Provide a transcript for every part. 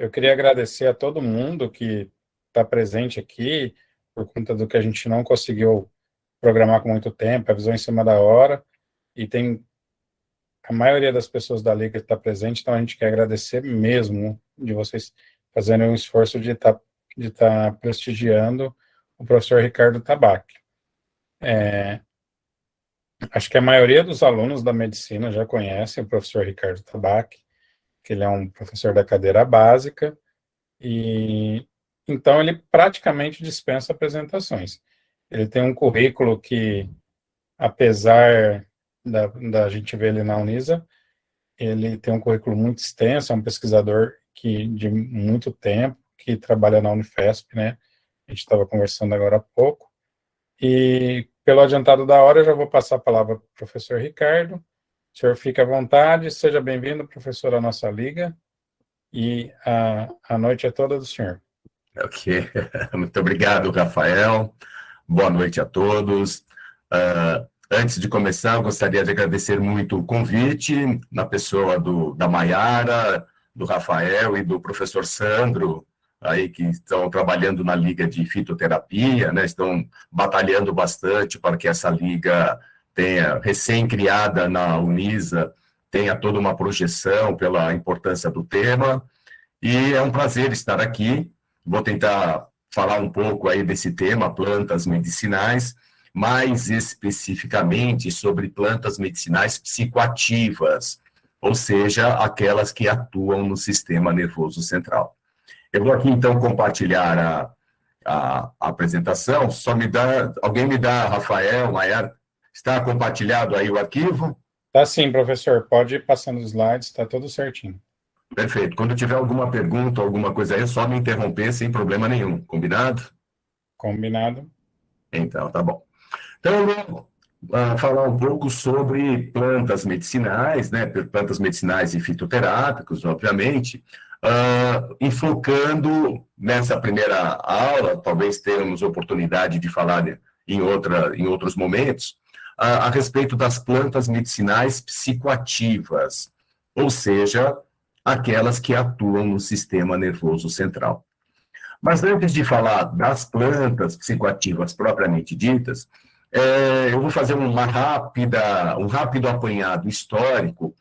Eu queria agradecer a todo mundo que está presente aqui, por conta do que a gente não conseguiu programar com muito tempo, avisou em cima da hora, e tem a maioria das pessoas da Liga está presente, então a gente quer agradecer mesmo de vocês fazerem um esforço de tá prestigiando o professor Ricardo Tabac. Acho que a maioria dos alunos da medicina já conhece o professor Ricardo Tabac, que ele é um professor da cadeira básica, e então ele praticamente dispensa apresentações. Ele tem um currículo que, apesar da gente ver ele na Unisa, ele tem um currículo muito extenso, é um pesquisador de muito tempo, que trabalha na Unifesp, né? A gente estava conversando agora há pouco. E, pelo adiantado da hora, eu já vou passar a palavra para o professor Ricardo. O senhor fica à vontade, seja bem-vindo, professor, à nossa liga, e a noite é toda do senhor. Ok, muito obrigado, Rafael. Boa noite a todos. Antes de começar, eu gostaria de agradecer muito o convite, na pessoa da Maiara, do Rafael e do professor Sandro, aí que estão trabalhando na Liga de Fitoterapia, né, estão batalhando bastante para que essa liga tenha, recém-criada na Unisa, tenha toda uma projeção pela importância do tema, e é um prazer estar aqui. Vou tentar falar um pouco aí desse tema, plantas medicinais, mais especificamente sobre plantas medicinais psicoativas, ou seja, aquelas que atuam no sistema nervoso central. Eu vou aqui, então, compartilhar a apresentação. Alguém me dá, Rafael, Maiara, está compartilhado aí o arquivo? Tá sim, professor, pode ir passando os slides, está tudo certinho. Perfeito. Quando tiver alguma pergunta, alguma coisa aí, é só me interromper sem problema nenhum. Combinado? Combinado. Então, tá bom. Então, eu vou falar um pouco sobre plantas medicinais, né? Plantas medicinais e fitoterápicos, obviamente, enfocando nessa primeira aula, talvez tenhamos oportunidade de falar em outros momentos, a respeito das plantas medicinais psicoativas, ou seja, aquelas que atuam no sistema nervoso central. Mas antes de falar das plantas psicoativas propriamente ditas, eu vou fazer um rápido apanhado histórico,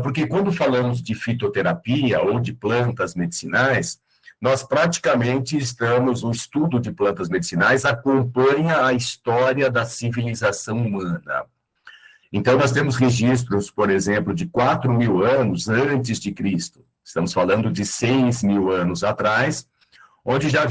porque quando falamos de fitoterapia ou de plantas medicinais, nós praticamente o estudo de plantas medicinais acompanha a história da civilização humana. Então, nós temos registros, por exemplo, de 4.000 anos antes de Cristo. Estamos falando de 6.000 anos atrás, onde já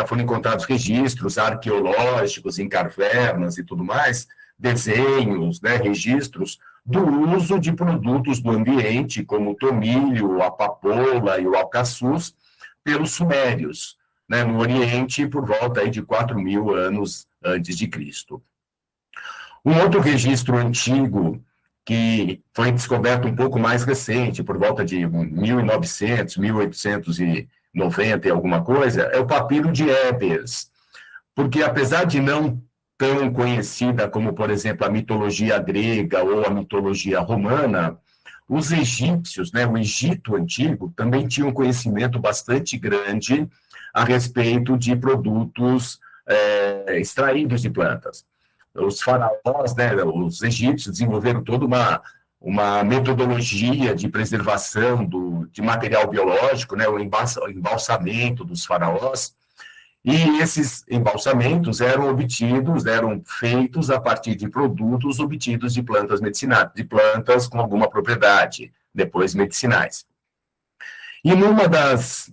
foram encontrados registros arqueológicos em cavernas e tudo mais, desenhos, registros do uso de produtos do ambiente, como o tomilho, a papoula e o alcaçuz, pelos sumérios, no Oriente, por volta aí de 4.000 anos antes de Cristo. Um outro registro antigo, que foi descoberto um pouco mais recente, por volta de 1900, 1890 e alguma coisa, é o papiro de Ébers, porque apesar de não tão conhecida como, por exemplo, a mitologia grega ou a mitologia romana, os egípcios, o Egito antigo, também tinham um conhecimento bastante grande a respeito de produtos extraídos de plantas. Os faraós, os egípcios, desenvolveram toda uma metodologia de preservação de material biológico, o embalsamento dos faraós, e esses embalsamentos eram feitos a partir de produtos obtidos de plantas medicinais, de plantas com alguma propriedade, depois medicinais. E numa das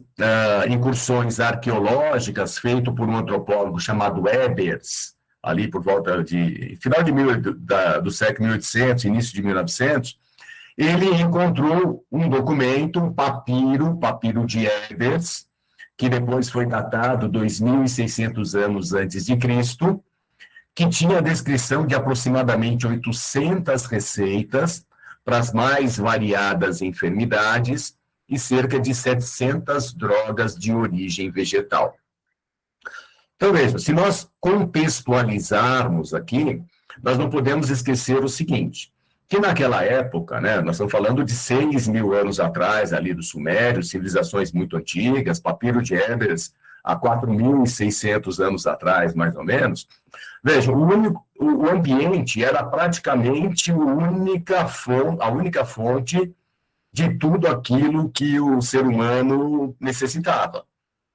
incursões arqueológicas, feito por um antropólogo chamado Ebers, ali por volta de final do século 1800, início de 1900, ele encontrou um documento, um papiro de Ebers, que depois foi datado 2.600 anos antes de Cristo, que tinha a descrição de aproximadamente 800 receitas para as mais variadas enfermidades e cerca de 700 drogas de origem vegetal. Então, veja, se nós contextualizarmos aqui, nós não podemos esquecer o seguinte, que naquela época, né, nós estamos falando de 6.000 anos atrás, ali dos Sumérios, civilizações muito antigas, papiro de Ebers, há 4.600 anos atrás, mais ou menos. Vejam, o ambiente era praticamente a única fonte de tudo aquilo que o ser humano necessitava.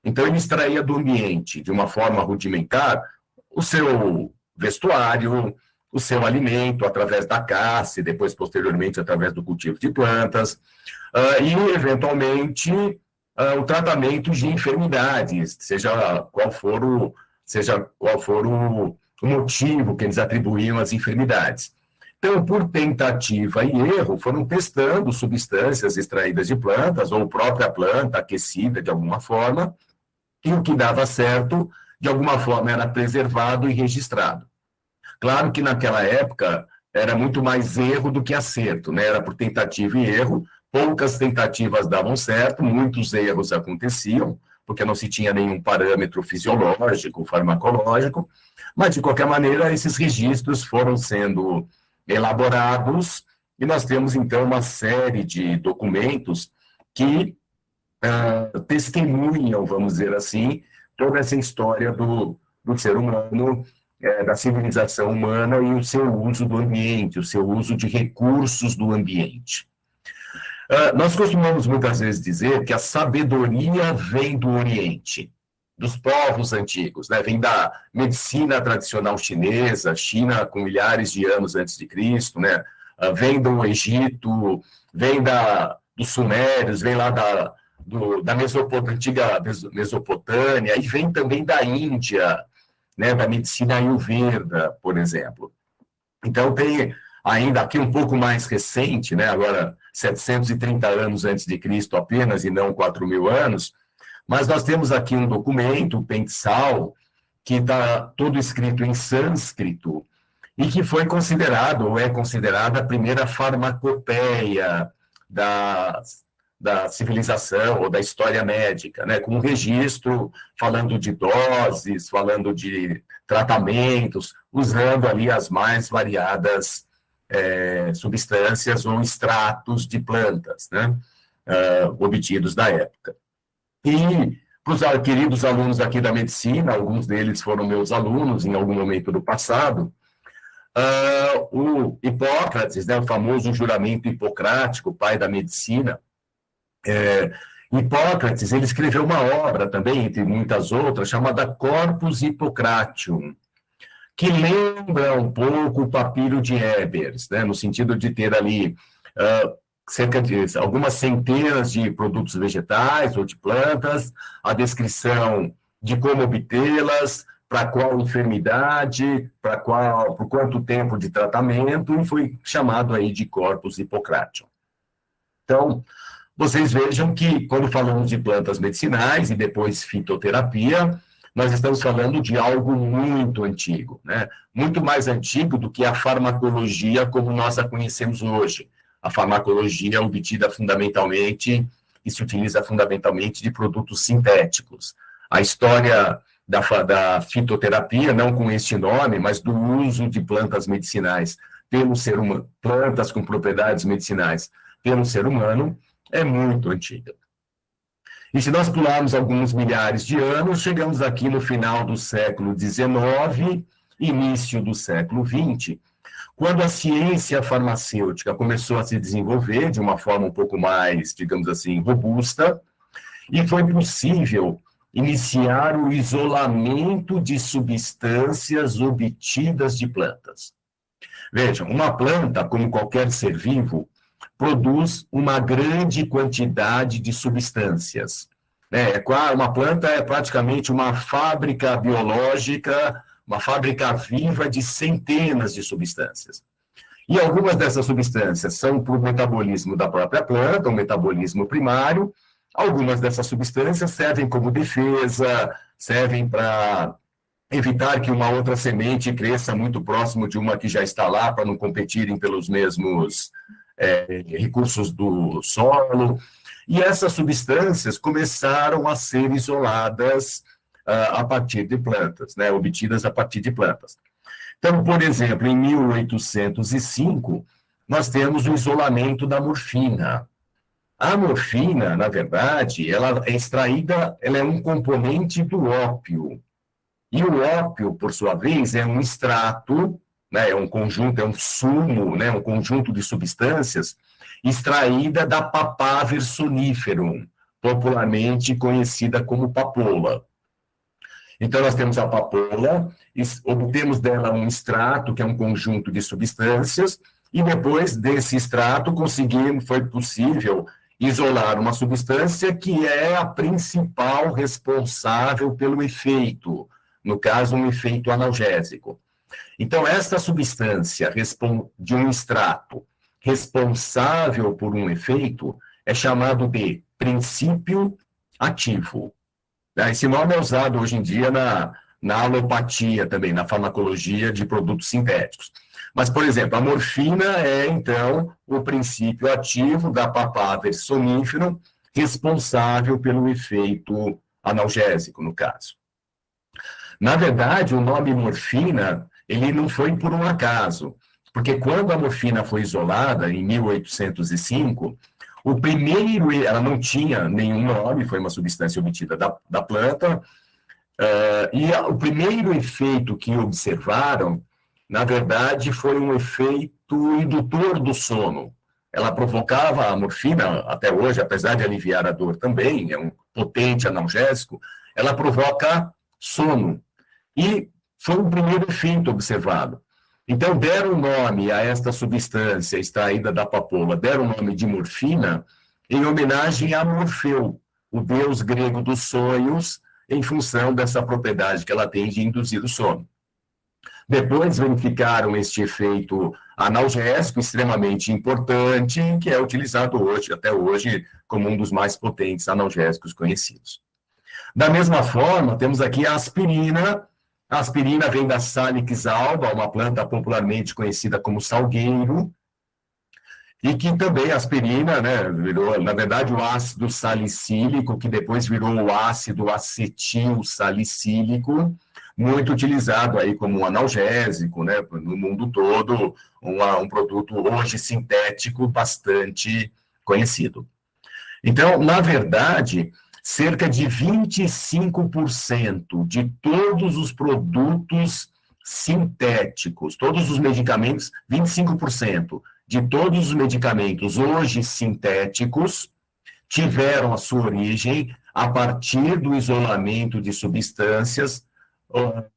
Então, ele extraía do ambiente, de uma forma rudimentar, o seu vestuário, o seu alimento, através da caça e depois, posteriormente, através do cultivo de plantas, e, eventualmente, o tratamento de enfermidades, seja qual for o motivo que eles atribuíam às enfermidades. Então, por tentativa e erro, foram testando substâncias extraídas de plantas, ou própria planta aquecida de alguma forma, e o que dava certo, de alguma forma, era preservado e registrado. Claro que naquela época era muito mais erro do que acerto, né? Era por tentativa e erro, poucas tentativas davam certo, muitos erros aconteciam, porque não se tinha nenhum parâmetro fisiológico, farmacológico, mas, de qualquer maneira, esses registros foram sendo elaborados, e nós temos, então, uma série de documentos que testemunham, vamos dizer assim, toda essa história do ser humano, da civilização humana e o seu uso do ambiente, o seu uso de recursos do ambiente. Nós costumamos muitas vezes dizer que a sabedoria vem do Oriente, dos povos antigos, né? Vem da medicina tradicional chinesa, China com milhares de anos antes de Cristo, né? Vem do Egito, vem dos Sumérios, vem lá da antiga Mesopotâmia, e vem também da Índia, né, da medicina Ayurveda, por exemplo. Então, tem ainda aqui um pouco mais recente, né, agora 730 anos antes de Cristo apenas, e não 4.000 anos, mas nós temos aqui um documento, o Pensal, que está todo escrito em sânscrito, e que foi considerado, ou é considerada, a primeira farmacopeia da civilização ou da história médica, né, com um registro falando de doses, falando de tratamentos, usando ali as mais variadas substâncias ou extratos de plantas, né, obtidos da época. E para os queridos alunos aqui da medicina, alguns deles foram meus alunos em algum momento do passado, o Hipócrates, né, o famoso juramento hipocrático, pai da medicina, Hipócrates, ele escreveu uma obra também, entre muitas outras, chamada Corpus Hippocratium, que lembra um pouco o papiro de Ebers, né, no sentido de ter ali cerca de algumas centenas de produtos vegetais ou de plantas, a descrição de como obtê-las, para qual enfermidade, por quanto tempo de tratamento, e foi chamado aí de Corpus Hippocratium. Então, vocês vejam que, quando falamos de plantas medicinais e depois fitoterapia, nós estamos falando de algo muito antigo, né? Muito mais antigo do que a farmacologia como nós a conhecemos hoje. A farmacologia é obtida fundamentalmente e se utiliza fundamentalmente de produtos sintéticos. A história da fitoterapia, não com este nome, mas do uso de plantas medicinais pelo ser humano, plantas com propriedades medicinais pelo ser humano, é muito antiga. E se nós pularmos alguns milhares de anos, chegamos aqui no final do século XIX, início do século XX, quando a ciência farmacêutica começou a se desenvolver de uma forma um pouco mais, digamos assim, robusta, e foi possível iniciar o isolamento de substâncias obtidas de plantas. Vejam, uma planta, como qualquer ser vivo, produz uma grande quantidade de substâncias. Uma planta é praticamente uma fábrica biológica, uma fábrica viva de centenas de substâncias. E algumas dessas substâncias são por metabolismo da própria planta, um metabolismo primário. Algumas dessas substâncias servem como defesa, servem para evitar que uma outra semente cresça muito próximo de uma que já está lá, para não competirem pelos mesmos recursos do solo. E essas substâncias começaram a ser isoladas a partir de plantas, né, obtidas a partir de plantas. Então, por exemplo, em 1805, nós temos o isolamento da morfina. A morfina, na verdade, ela é extraída, ela é um componente do ópio. E o ópio, por sua vez, é um extrato, né, é um conjunto, é um sumo, né, um conjunto de substâncias extraída da Papaver soniferum, popularmente conhecida como papoula. Então, nós temos a papoula, obtemos dela um extrato, que é um conjunto de substâncias, e depois desse extrato foi possível isolar uma substância que é a principal responsável pelo efeito, no caso, um efeito analgésico. Então, esta substância de um extrato responsável por um efeito é chamado de princípio ativo. Esse nome é usado hoje em dia na alopatia também, na farmacologia de produtos sintéticos. Mas, por exemplo, a morfina é, então, o princípio ativo da Papaver somnífero, responsável pelo efeito analgésico, no caso. Na verdade, o nome morfina, ele não foi por um acaso, porque quando a morfina foi isolada, em 1805, ela não tinha nenhum nome, foi uma substância obtida da planta, e o primeiro efeito que observaram, na verdade, foi um efeito indutor do sono. Ela provocava a morfina, até hoje, apesar de aliviar a dor também, é um potente analgésico, ela provoca sono. E foi o primeiro efeito observado. Então, deram nome a esta substância extraída da papoula, deram o nome de morfina, em homenagem a Morfeu, o deus grego dos sonhos, em função dessa propriedade que ela tem de induzir o sono. Depois verificaram este efeito analgésico extremamente importante, que é utilizado hoje, até hoje, como um dos mais potentes analgésicos conhecidos. Da mesma forma, temos aqui a aspirina. A aspirina vem da Salix alba, uma planta popularmente conhecida como salgueiro, e que também a aspirina, né, virou, na verdade, o ácido salicílico, que depois virou o ácido acetil salicílico, muito utilizado aí como um analgésico, né, no mundo todo, um produto hoje sintético bastante conhecido. Então, na verdade, cerca de 25% de todos os produtos sintéticos, todos os medicamentos, 25% de todos os medicamentos hoje sintéticos tiveram a sua origem a partir do isolamento de substâncias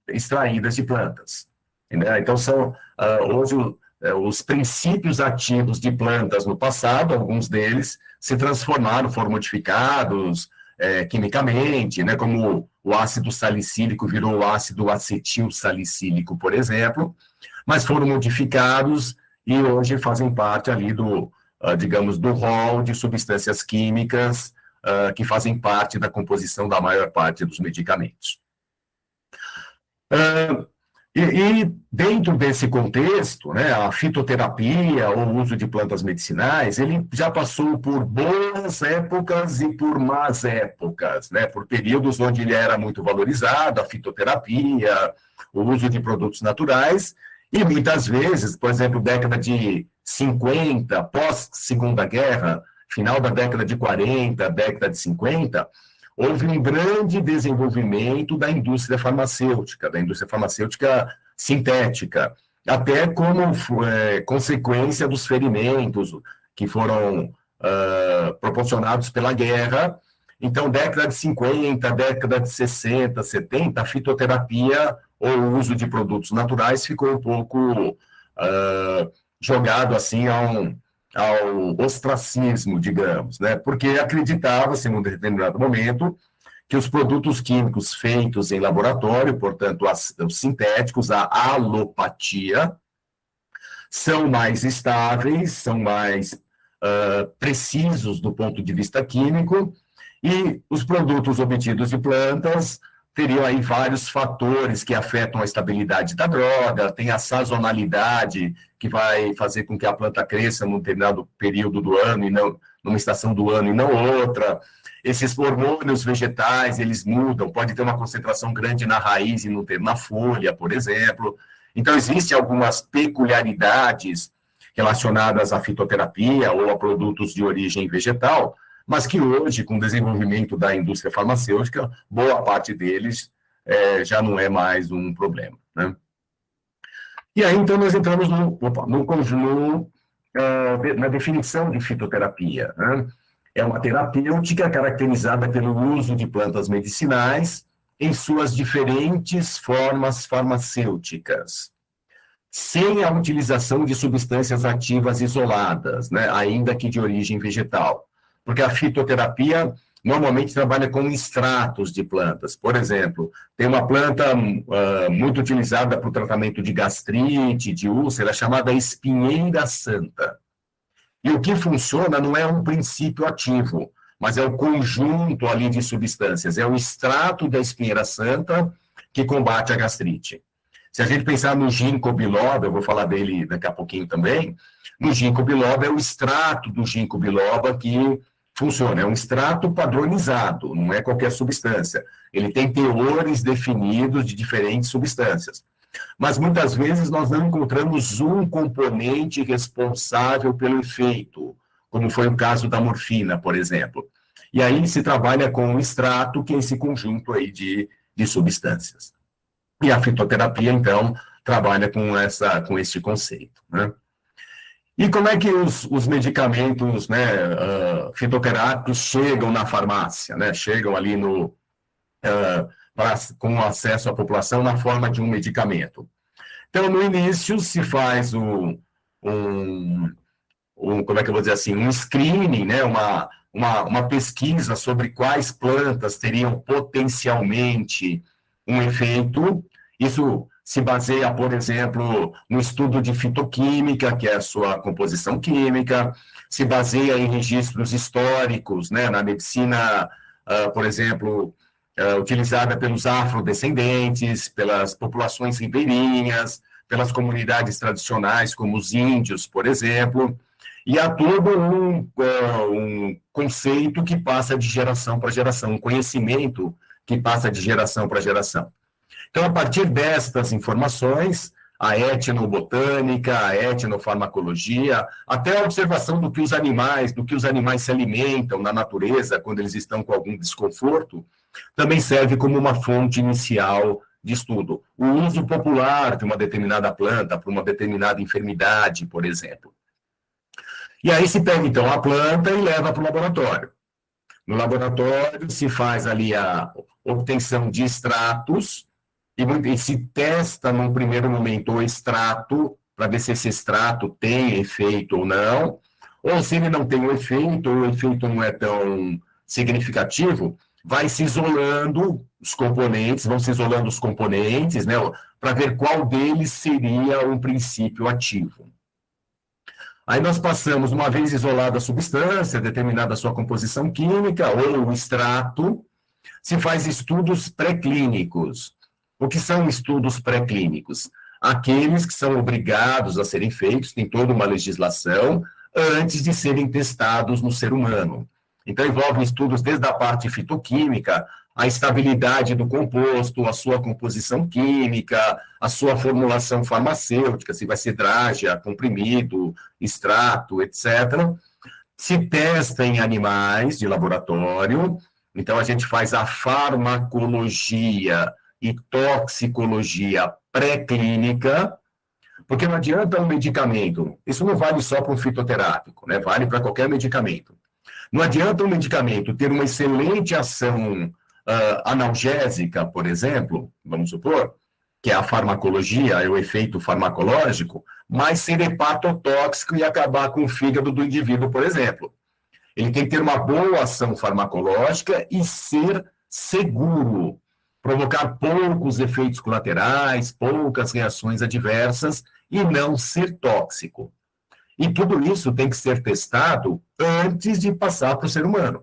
extraídas de plantas. Então, são hoje os princípios ativos de plantas no passado, alguns deles se transformaram, foram modificados quimicamente, né, como o ácido salicílico virou o ácido acetil salicílico, por exemplo, mas foram modificados e hoje fazem parte ali digamos, do rol de substâncias químicas que fazem parte da composição da maior parte dos medicamentos. E dentro desse contexto, né, a fitoterapia ou o uso de plantas medicinais, ele já passou por boas épocas e por más épocas, né, por períodos onde ele era muito valorizado, a fitoterapia, o uso de produtos naturais, e muitas vezes, por exemplo, década de 50, pós-Segunda Guerra, final da década de 40, década de 50, houve um grande desenvolvimento da indústria farmacêutica sintética, até como consequência dos ferimentos que foram proporcionados pela guerra. Então, década de 50, década de 60, 70, a fitoterapia ou o uso de produtos naturais ficou um pouco jogado assim ao ostracismo, digamos, né? Porque acreditava-se, num determinado momento, que os produtos químicos feitos em laboratório, portanto, os sintéticos, a alopatia, são mais estáveis, são mais precisos do ponto de vista químico, e os produtos obtidos de plantas teriam aí vários fatores que afetam a estabilidade da droga, tem a sazonalidade, que vai fazer com que a planta cresça num determinado período do ano, e não numa estação do ano e não outra. Esses hormônios vegetais, eles mudam, pode ter uma concentração grande na raiz e não ter na folha, por exemplo. Então, existem algumas peculiaridades relacionadas à fitoterapia ou a produtos de origem vegetal, mas que hoje, com o desenvolvimento da indústria farmacêutica, boa parte deles já não é mais um problema, né? E aí, então, nós entramos na definição de fitoterapia, né? É uma terapêutica caracterizada pelo uso de plantas medicinais em suas diferentes formas farmacêuticas, sem a utilização de substâncias ativas isoladas, né? Ainda que de origem vegetal. Porque a fitoterapia normalmente trabalha com extratos de plantas. Por exemplo, tem uma planta muito utilizada para o tratamento de gastrite, de úlcera, chamada espinheira santa. E o que funciona não é um princípio ativo, mas é o conjunto ali de substâncias. É o extrato da espinheira santa que combate a gastrite. Se a gente pensar no ginkgo biloba, eu vou falar dele daqui a pouquinho também, no ginkgo biloba é o extrato do ginkgo biloba que funciona, é um extrato padronizado, não é qualquer substância. Ele tem teores definidos de diferentes substâncias. Mas muitas vezes nós não encontramos um componente responsável pelo efeito, como foi o caso da morfina, por exemplo. E aí se trabalha com o extrato, que é esse conjunto aí de substâncias. E a fitoterapia, então, trabalha com este conceito, né? E como é que os medicamentos, né, fitoterápicos chegam na farmácia, né? Chegam ali com acesso à população na forma de um medicamento. Então, no início, se faz como é que eu vou dizer assim, um screening, né? Uma pesquisa sobre quais plantas teriam potencialmente um efeito. Isso se baseia, por exemplo, no estudo de fitoquímica, que é a sua composição química, se baseia em registros históricos, né, na medicina, por exemplo, utilizada pelos afrodescendentes, pelas populações ribeirinhas, pelas comunidades tradicionais, como os índios, por exemplo, e há todo um conceito que passa de geração para geração, um conhecimento que passa de geração para geração. Então, a partir destas informações, a etnobotânica, a etnofarmacologia, até a observação do que os animais se alimentam na natureza quando eles estão com algum desconforto, também serve como uma fonte inicial de estudo. O uso popular de uma determinada planta para uma determinada enfermidade, por exemplo. E aí se pega, então, a planta e leva para o laboratório. No laboratório se faz ali a obtenção de extratos, e se testa num primeiro momento o extrato, para ver se esse extrato tem efeito ou não, ou se ele não tem o efeito, ou o efeito não é tão significativo, vai se isolando os componentes, né, para ver qual deles seria um princípio ativo. Aí nós passamos, uma vez isolada a substância, determinada a sua composição química, ou o extrato, se faz estudos pré-clínicos. O que são estudos pré-clínicos? Aqueles que são obrigados a serem feitos, tem toda uma legislação, antes de serem testados no ser humano. Então, envolvem estudos desde a parte fitoquímica, a estabilidade do composto, a sua composição química, a sua formulação farmacêutica, se vai ser drágea, comprimido, extrato, etc. Se testa em animais de laboratório, então a gente faz a farmacologia e toxicologia pré-clínica, porque não adianta um medicamento, isso não vale só para um fitoterápico, né? Vale para qualquer medicamento. Não adianta um medicamento ter uma excelente ação analgésica, por exemplo, vamos supor, que é a farmacologia, é o efeito farmacológico, mas ser hepatotóxico e acabar com o fígado do indivíduo, por exemplo. Ele tem que ter uma boa ação farmacológica e ser seguro, provocar poucos efeitos colaterais, poucas reações adversas e não ser tóxico. E tudo isso tem que ser testado antes de passar para o ser humano.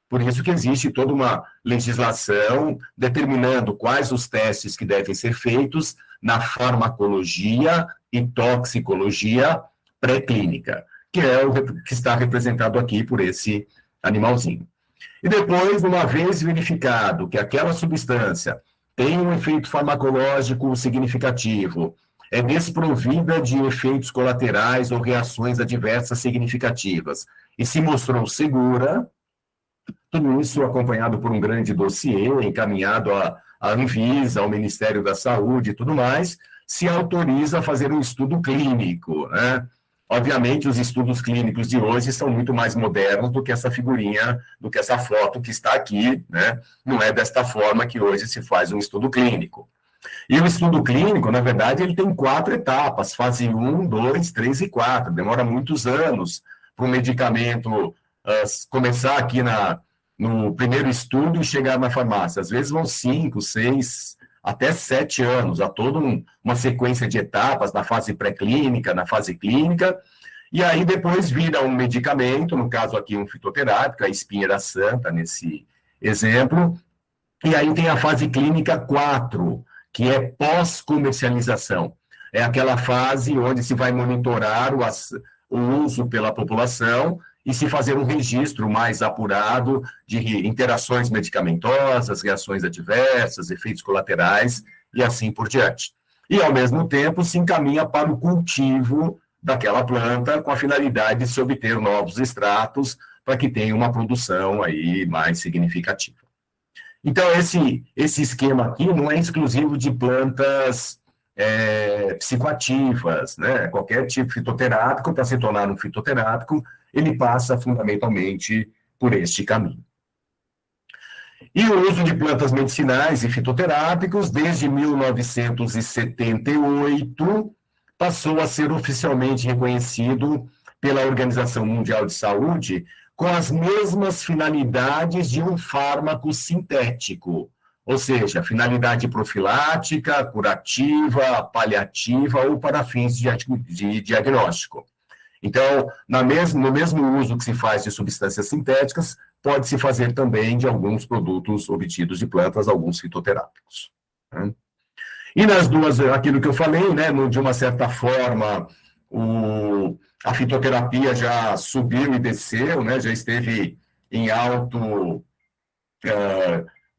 Por isso que existe toda uma legislação determinando quais os testes que devem ser feitos na farmacologia e toxicologia pré-clínica, que é o que está representado aqui por esse animalzinho. E depois, uma vez verificado que aquela substância tem um efeito farmacológico significativo é desprovida de efeitos colaterais ou reações adversas significativas e se mostrou segura. Tudo isso acompanhado por um grande dossiê, encaminhado à Anvisa, ao Ministério da Saúde e tudo mais, se autoriza a fazer um estudo clínico, né? Obviamente, os estudos clínicos de hoje são muito mais modernos do que essa figurinha, do que essa foto que está aqui, né? Não é desta forma que hoje se faz um estudo clínico. E o estudo clínico, na verdade, ele tem 4 etapas, fase 1, 2, 3 e 4. Demora muitos anos para o medicamento começar aqui no primeiro estudo e chegar na farmácia. Às vezes vão 5, 6, até 7 anos, há toda uma sequência de etapas na fase pré-clínica, na fase clínica, e aí depois vira um medicamento, no caso aqui um fitoterápico, a espinheira santa nesse exemplo, e aí tem a fase clínica 4, que é pós-comercialização. É aquela fase onde se vai monitorar o uso pela população e se fazer um registro mais apurado de interações medicamentosas, reações adversas, efeitos colaterais e assim por diante. E, ao mesmo tempo, se encaminha para o cultivo daquela planta com a finalidade de se obter novos extratos para que tenha uma produção aí mais significativa. Então, esse esquema aqui não é exclusivo de plantas psicoativas, né? Qualquer tipo fitoterápico, para se tornar um fitoterápico, ele passa fundamentalmente por este caminho. E o uso de plantas medicinais e fitoterápicos, desde 1978, passou a ser oficialmente reconhecido pela Organização Mundial de Saúde com as mesmas finalidades de um fármaco sintético, ou seja, finalidade profilática, curativa, paliativa ou para fins de diagnóstico. Então, no mesmo uso que se faz de substâncias sintéticas, pode-se fazer também de alguns produtos obtidos de plantas, alguns fitoterápicos. Né? E nas duas, aquilo que eu falei, né, de uma certa forma, a fitoterapia já subiu e desceu, né, já esteve em alto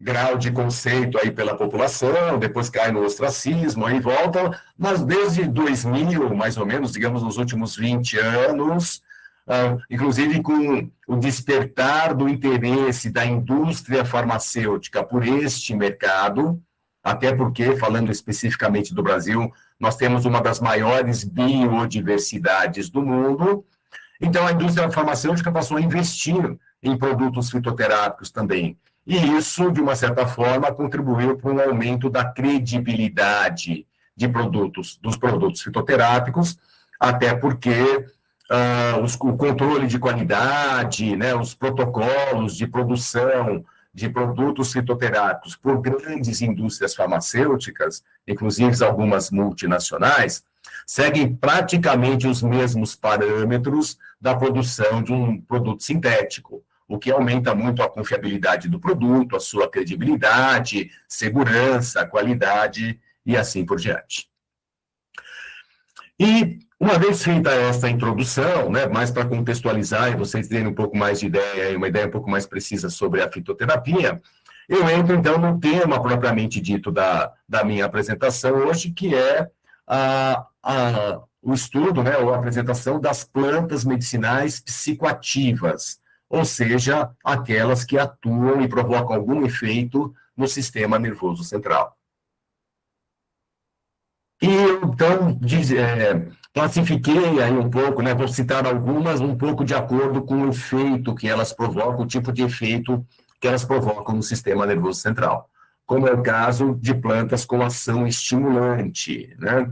grau de conceito aí pela população, depois cai no ostracismo, aí volta, mas desde 2000, mais ou menos, digamos, nos últimos 20 anos, inclusive com o despertar do interesse da indústria farmacêutica por este mercado, até porque, falando especificamente do Brasil, nós temos uma das maiores biodiversidades do mundo, então a indústria farmacêutica passou a investir em produtos fitoterápicos também. E isso, de uma certa forma, contribuiu para um aumento da credibilidade dos produtos fitoterápicos, até porque o controle de qualidade, né, os protocolos de produção de produtos fitoterápicos por grandes indústrias farmacêuticas, inclusive algumas multinacionais, seguem praticamente os mesmos parâmetros da produção de um produto sintético, o que aumenta muito a confiabilidade do produto, a sua credibilidade, segurança, qualidade e assim por diante. E, uma vez feita essa introdução, né, mais para contextualizar e vocês terem um pouco mais de ideia, uma ideia um pouco mais precisa sobre a fitoterapia, eu entro, então, no tema propriamente dito da minha apresentação hoje, que é o estudo, né, ou a apresentação das plantas medicinais psicoativas, ou seja, aquelas que atuam e provocam algum efeito no sistema nervoso central. E eu, então, classifiquei aí um pouco, né, vou citar algumas, um pouco de acordo com o efeito que elas provocam, o tipo de efeito que elas provocam no sistema nervoso central, como é o caso de plantas com ação estimulante, né?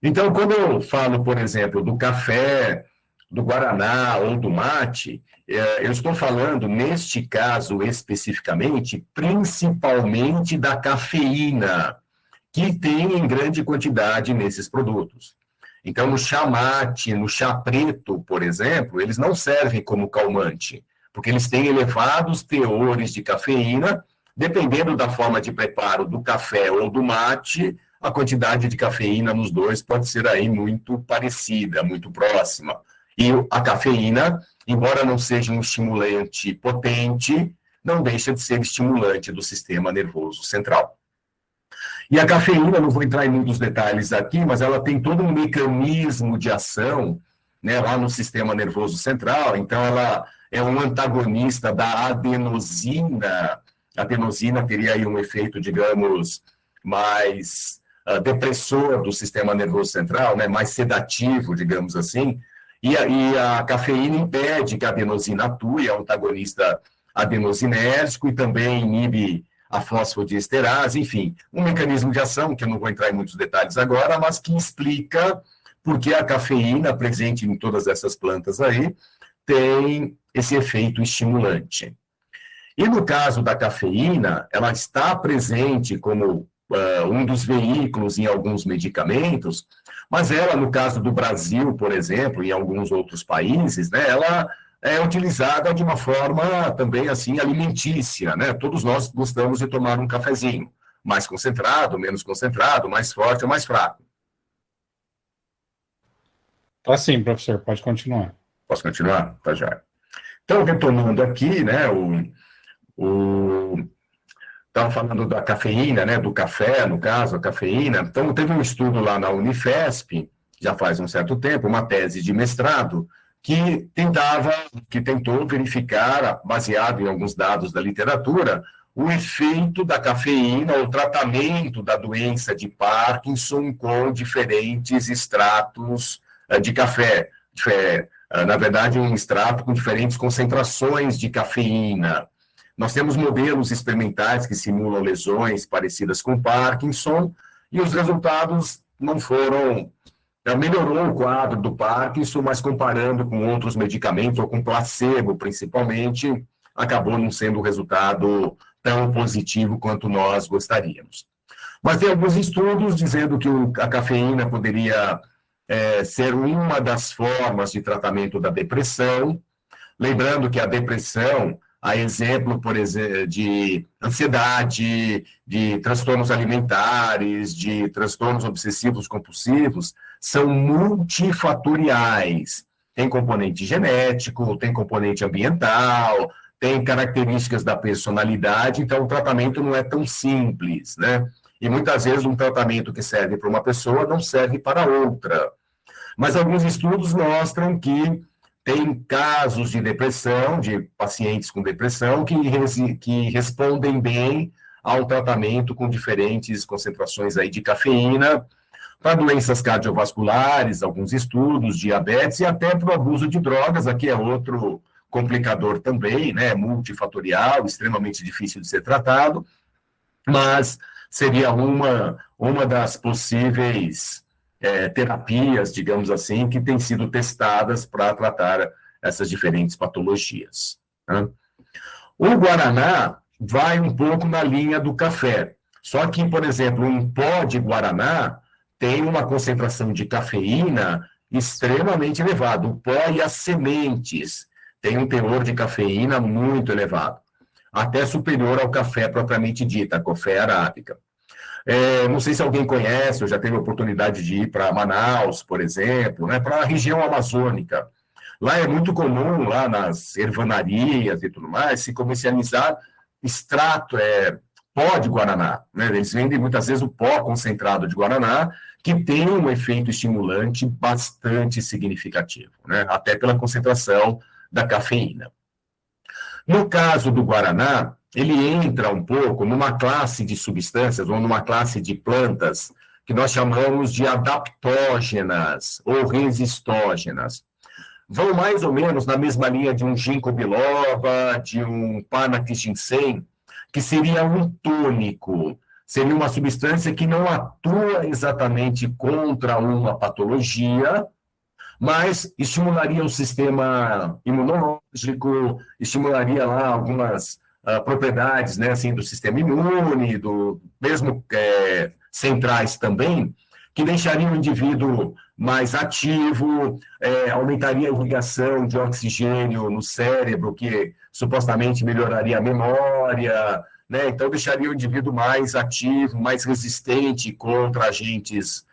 Então, quando eu falo, por exemplo, do café, do guaraná ou do mate, eu estou falando, neste caso especificamente, principalmente da cafeína, que tem em grande quantidade nesses produtos. Então, no chá mate, no chá preto, por exemplo, eles não servem como calmante, porque eles têm elevados teores de cafeína, dependendo da forma de preparo do café ou do mate, a quantidade de cafeína nos dois pode ser aí muito parecida, muito próxima. E a cafeína, embora não seja um estimulante potente, não deixa de ser estimulante do sistema nervoso central. E a cafeína, não vou entrar em muitos detalhes aqui, mas ela tem todo um mecanismo de ação, né, lá no sistema nervoso central, então ela é um antagonista da adenosina. A adenosina teria aí um efeito, digamos, mais depressor do sistema nervoso central, né, mais sedativo, digamos assim, e a cafeína impede que a adenosina atue, é um antagonista adenosinérgico e também inibe a fosfodiesterase, enfim, um mecanismo de ação que eu não vou entrar em muitos detalhes agora, mas que explica por que a cafeína, presente em todas essas plantas aí, tem esse efeito estimulante. E no caso da cafeína, ela está presente como um dos veículos em alguns medicamentos, mas ela, no caso do Brasil, por exemplo, e em alguns outros países, né, ela é utilizada de uma forma também assim alimentícia, né? Todos nós gostamos de tomar um cafezinho, mais concentrado, menos concentrado, mais forte ou mais fraco. Tá sim, professor, pode continuar. Posso continuar? Tá já. Então, retomando aqui, né, estava falando da cafeína, né, do café, no caso, a cafeína. Então, teve um estudo lá na Unifesp, já faz um certo tempo, uma tese de mestrado, que tentou verificar, baseado em alguns dados da literatura, o efeito da cafeína, o tratamento da doença de Parkinson com diferentes extratos de café. Na verdade, um extrato com diferentes concentrações de cafeína. Nós temos modelos experimentais que simulam lesões parecidas com Parkinson, e os resultados não foram... Melhorou o quadro do Parkinson, mas comparando com outros medicamentos, ou com placebo principalmente, acabou não sendo um resultado tão positivo quanto nós gostaríamos. Mas tem alguns estudos dizendo que a cafeína poderia ser uma das formas de tratamento da depressão, lembrando que a depressão, a exemplo, por exemplo, de ansiedade, de transtornos alimentares, de transtornos obsessivos compulsivos, são multifatoriais. Tem componente genético, tem componente ambiental, tem características da personalidade, então o tratamento não é tão simples, né? E muitas vezes um tratamento que serve para uma pessoa não serve para outra. Mas alguns estudos mostram que tem casos de depressão, de pacientes com depressão, que respondem bem ao tratamento com diferentes concentrações aí de cafeína, para doenças cardiovasculares, alguns estudos, diabetes e até para o abuso de drogas, aqui é outro complicador também, né, multifatorial, extremamente difícil de ser tratado, mas seria uma das possíveis terapias, digamos assim, que têm sido testadas para tratar essas diferentes patologias, né? O guaraná vai um pouco na linha do café, só que, por exemplo, um pó de guaraná tem uma concentração de cafeína extremamente elevada. O pó e as sementes têm um teor de cafeína muito elevado, até superior ao café propriamente dito, a café arábica. Não sei se alguém conhece, ou já teve a oportunidade de ir para Manaus, por exemplo, né, para a região amazônica. Lá é muito comum, lá nas ervanarias e tudo mais, se comercializar extrato, pó de guaraná, né? Eles vendem muitas vezes o pó concentrado de guaraná, que tem um efeito estimulante bastante significativo, né? Até pela concentração da cafeína. No caso do guaraná, ele entra um pouco numa classe de substâncias, ou numa classe de plantas, que nós chamamos de adaptógenas ou resistógenas. Vão mais ou menos na mesma linha de um ginkgo biloba, de um panax ginseng, que seria um tônico, seria uma substância que não atua exatamente contra uma patologia, mas estimularia o sistema imunológico, estimularia lá algumas propriedades, né, assim, do sistema imune, mesmo centrais também, que deixaria o indivíduo mais ativo, aumentaria a irrigação de oxigênio no cérebro, que supostamente melhoraria a memória, né? Então deixaria o indivíduo mais ativo, mais resistente contra agentes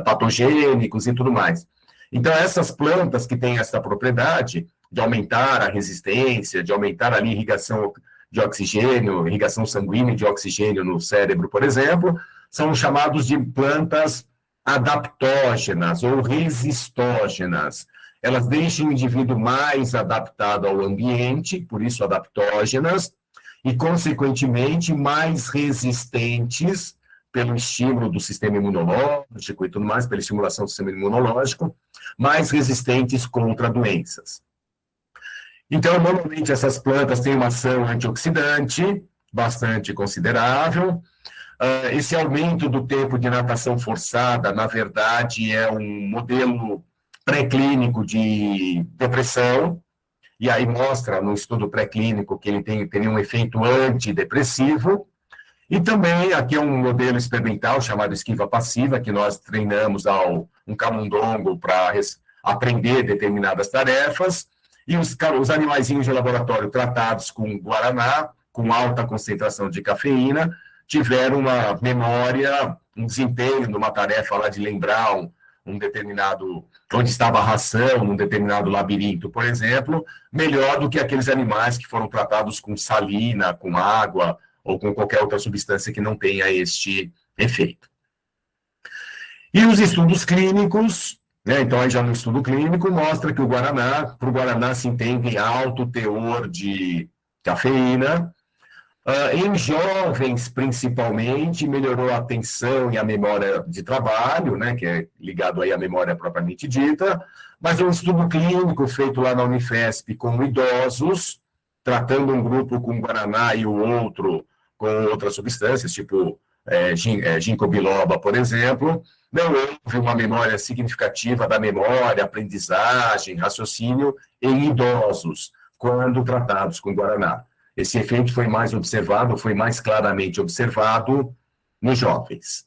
patogênicos e tudo mais. Então, essas plantas que têm essa propriedade de aumentar a resistência, de aumentar ali a irrigação de oxigênio, irrigação sanguínea de oxigênio no cérebro, por exemplo, são chamados de plantas adaptógenas ou resistógenas. Elas deixam o indivíduo mais adaptado ao ambiente, por isso adaptógenas, e, consequentemente, mais resistentes pelo estímulo do sistema imunológico e tudo mais, pela estimulação do sistema imunológico, mais resistentes contra doenças. Então, normalmente, essas plantas têm uma ação antioxidante bastante considerável. Esse aumento do tempo de natação forçada, na verdade, é um modelo pré-clínico de depressão, e aí mostra no estudo pré-clínico que ele tem um efeito antidepressivo. E também, aqui é um modelo experimental chamado esquiva passiva, que nós treinamos um camundongo para aprender determinadas tarefas, e os animaizinhos de laboratório tratados com guaraná, com alta concentração de cafeína, tiveram uma memória, um desempenho numa tarefa lá de lembrar um determinado, onde estava a ração, num determinado labirinto, por exemplo, melhor do que aqueles animais que foram tratados com salina, com água, ou com qualquer outra substância que não tenha este efeito. E os estudos clínicos, né, então aí já no estudo clínico, mostra que para o guaraná se entende alto teor de cafeína, em jovens, principalmente, melhorou a atenção e a memória de trabalho, né, que é ligado aí à memória propriamente dita, mas um estudo clínico feito lá na Unifesp com idosos, tratando um grupo com guaraná e o outro com outras substâncias, tipo ginkgo biloba, por exemplo, não houve uma memória significativa da memória, aprendizagem, raciocínio em idosos, quando tratados com guaraná. Esse efeito foi mais claramente observado nos jovens.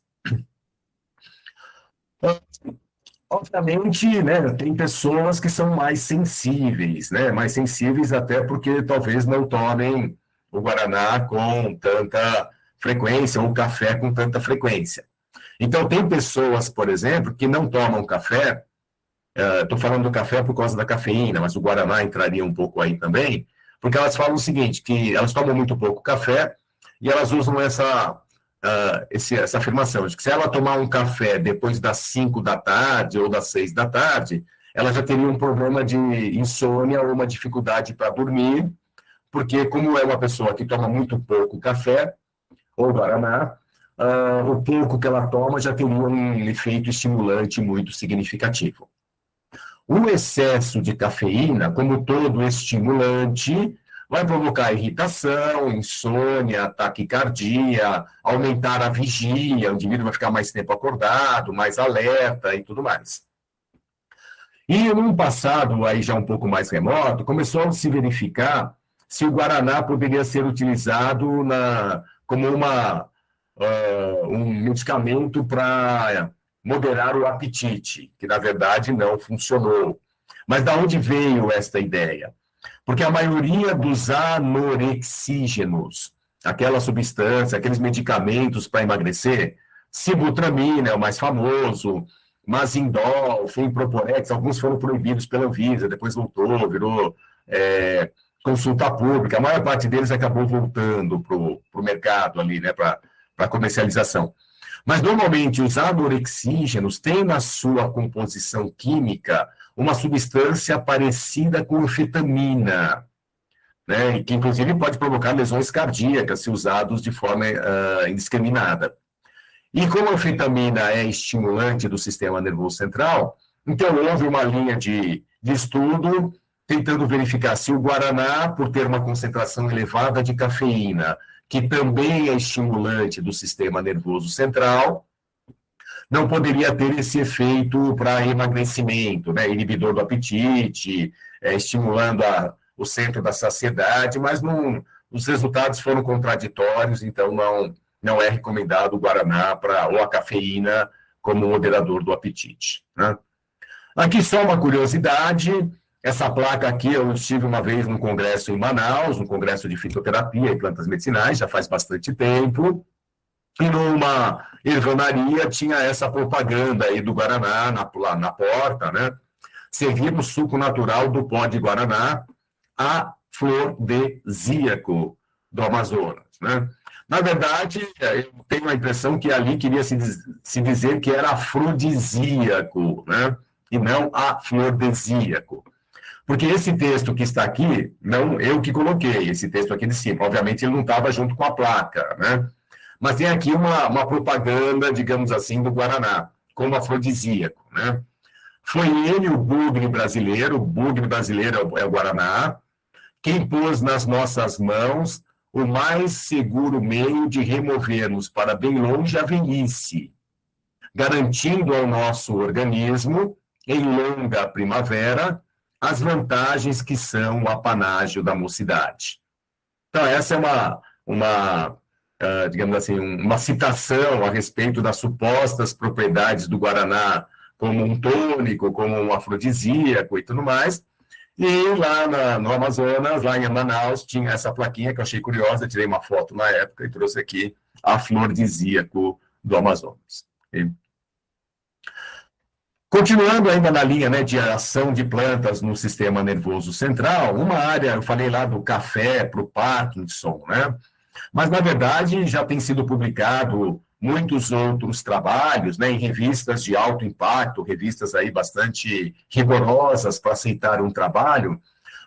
Obviamente, né, tem pessoas que são mais sensíveis, né, mais sensíveis até porque talvez não tomem o guaraná com tanta frequência, ou o café com tanta frequência. Então, tem pessoas, por exemplo, que não tomam café, estou falando do café por causa da cafeína, mas o guaraná entraria um pouco aí também, porque elas falam o seguinte, que elas tomam muito pouco café e elas usam essa afirmação, de que se ela tomar um café depois das 5 da tarde ou das 6 da tarde, ela já teria um problema de insônia ou uma dificuldade para dormir, porque como é uma pessoa que toma muito pouco café ou guaraná, o pouco que ela toma já teria um efeito estimulante muito significativo. O excesso de cafeína, como todo estimulante, vai provocar irritação, insônia, taquicardia, aumentar a vigia, o indivíduo vai ficar mais tempo acordado, mais alerta e tudo mais. E num passado aí já um pouco mais remoto, começou a se verificar se o guaraná poderia ser utilizado como um medicamento para moderar o apetite, que na verdade não funcionou. Mas da onde veio esta ideia? Porque a maioria dos anorexígenos, aquela substância, aqueles medicamentos para emagrecer, sibutramina é o mais famoso, Mazindol, Femproporex, alguns foram proibidos pela Anvisa, depois voltou, virou consulta pública, a maior parte deles acabou voltando para o mercado ali, né, para comercialização. Mas, normalmente, os anorexígenos têm na sua composição química uma substância parecida com anfetamina, né, e que, inclusive, pode provocar lesões cardíacas se usados de forma indiscriminada. E como a anfetamina é estimulante do sistema nervoso central, então houve uma linha de estudo tentando verificar se o guaraná, por ter uma concentração elevada de cafeína, que também é estimulante do sistema nervoso central, não poderia ter esse efeito para emagrecimento, né, inibidor do apetite, estimulando o centro da saciedade, mas os resultados foram contraditórios, então não é recomendado o guaraná ou a cafeína como moderador do apetite, né? Aqui só uma curiosidade, essa placa aqui eu estive uma vez num congresso em Manaus, um congresso de fitoterapia e plantas medicinais, já faz bastante tempo, e numa ervanaria tinha essa propaganda aí do Guaraná na porta, né? Servimos suco natural do pó de Guaraná afrodisíaco, do Amazonas, né? Na verdade, eu tenho a impressão que ali queria se dizer que era afrodisíaco, né? E não afrodisíaco. Porque esse texto que está aqui, não eu que coloquei, esse texto aqui de cima, obviamente ele não estava junto com a placa, né? Mas tem aqui uma propaganda, digamos assim, do Guaraná, como afrodisíaco, né? Foi ele, o bugre brasileiro é o Guaraná, quem pôs nas nossas mãos o mais seguro meio de removermos para bem longe a velhice, garantindo ao nosso organismo, em longa primavera, as vantagens que são o apanágio da mocidade. Então, essa é digamos assim, uma citação a respeito das supostas propriedades do Guaraná como um tônico, como um afrodisíaco e tudo mais. E lá no Amazonas, lá em Manaus, tinha essa plaquinha que eu achei curiosa, tirei uma foto na época e trouxe aqui afrodisíaco do Amazonas. E, continuando ainda na linha, né, de ação de plantas no sistema nervoso central, uma área, eu falei lá do café para o Parkinson, né? Mas, na verdade, já tem sido publicado muitos outros trabalhos, né, em revistas de alto impacto, revistas aí bastante rigorosas para aceitar um trabalho,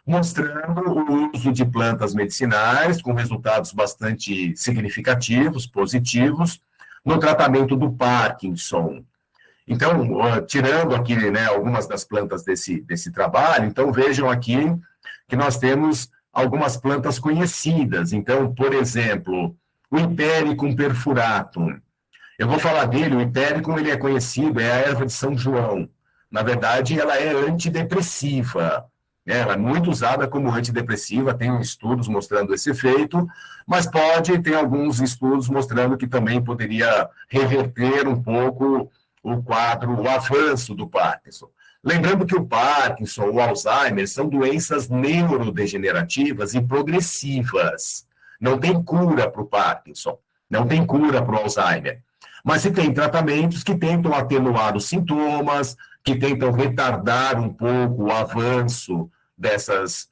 mostrando o uso de plantas medicinais com resultados bastante significativos, positivos, no tratamento do Parkinson. Então, tirando aqui, né, algumas das plantas desse trabalho, então vejam aqui que nós temos algumas plantas conhecidas. Então, por exemplo, o Hipericum perfuratum. Eu vou falar dele, o Hipericum ele é conhecido, é a erva de São João. Na verdade, ela é antidepressiva. Né? Ela é muito usada como antidepressiva, tem estudos mostrando esse efeito, mas tem alguns estudos mostrando que também poderia reverter um pouco o quadro, o avanço do Parkinson. Lembrando que o Parkinson, o Alzheimer, são doenças neurodegenerativas e progressivas. Não tem cura para o Parkinson, não tem cura para o Alzheimer. Mas se tem tratamentos que tentam atenuar os sintomas, que tentam retardar um pouco o avanço dessas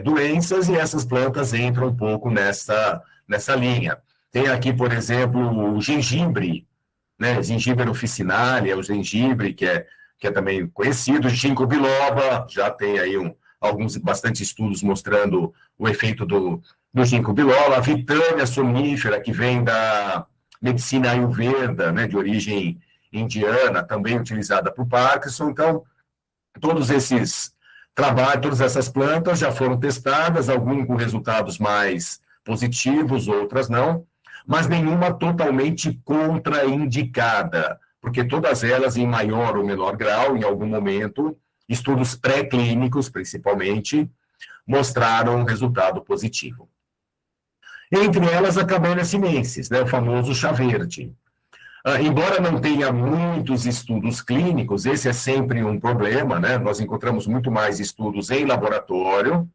doenças, e essas plantas entram um pouco nessa linha. Tem aqui, por exemplo, o gengibre, né? Gengibre officinalia, o gengibre, que é também conhecido, ginkgo biloba, já tem aí bastante estudos mostrando o efeito do ginkgo biloba, a Vitânia somnífera, que vem da medicina ayurveda, né, de origem indiana, também utilizada para o Parkinson. Então, todos esses trabalhos, todas essas plantas já foram testadas, algumas com resultados mais positivos, outras não, mas nenhuma totalmente contraindicada, porque todas elas, em maior ou menor grau, em algum momento, estudos pré-clínicos, principalmente, mostraram um resultado positivo. Entre elas, a Camellia sinensis, né, o famoso chá verde. Embora não tenha muitos estudos clínicos, esse é sempre um problema, né? Nós encontramos muito mais estudos em laboratório,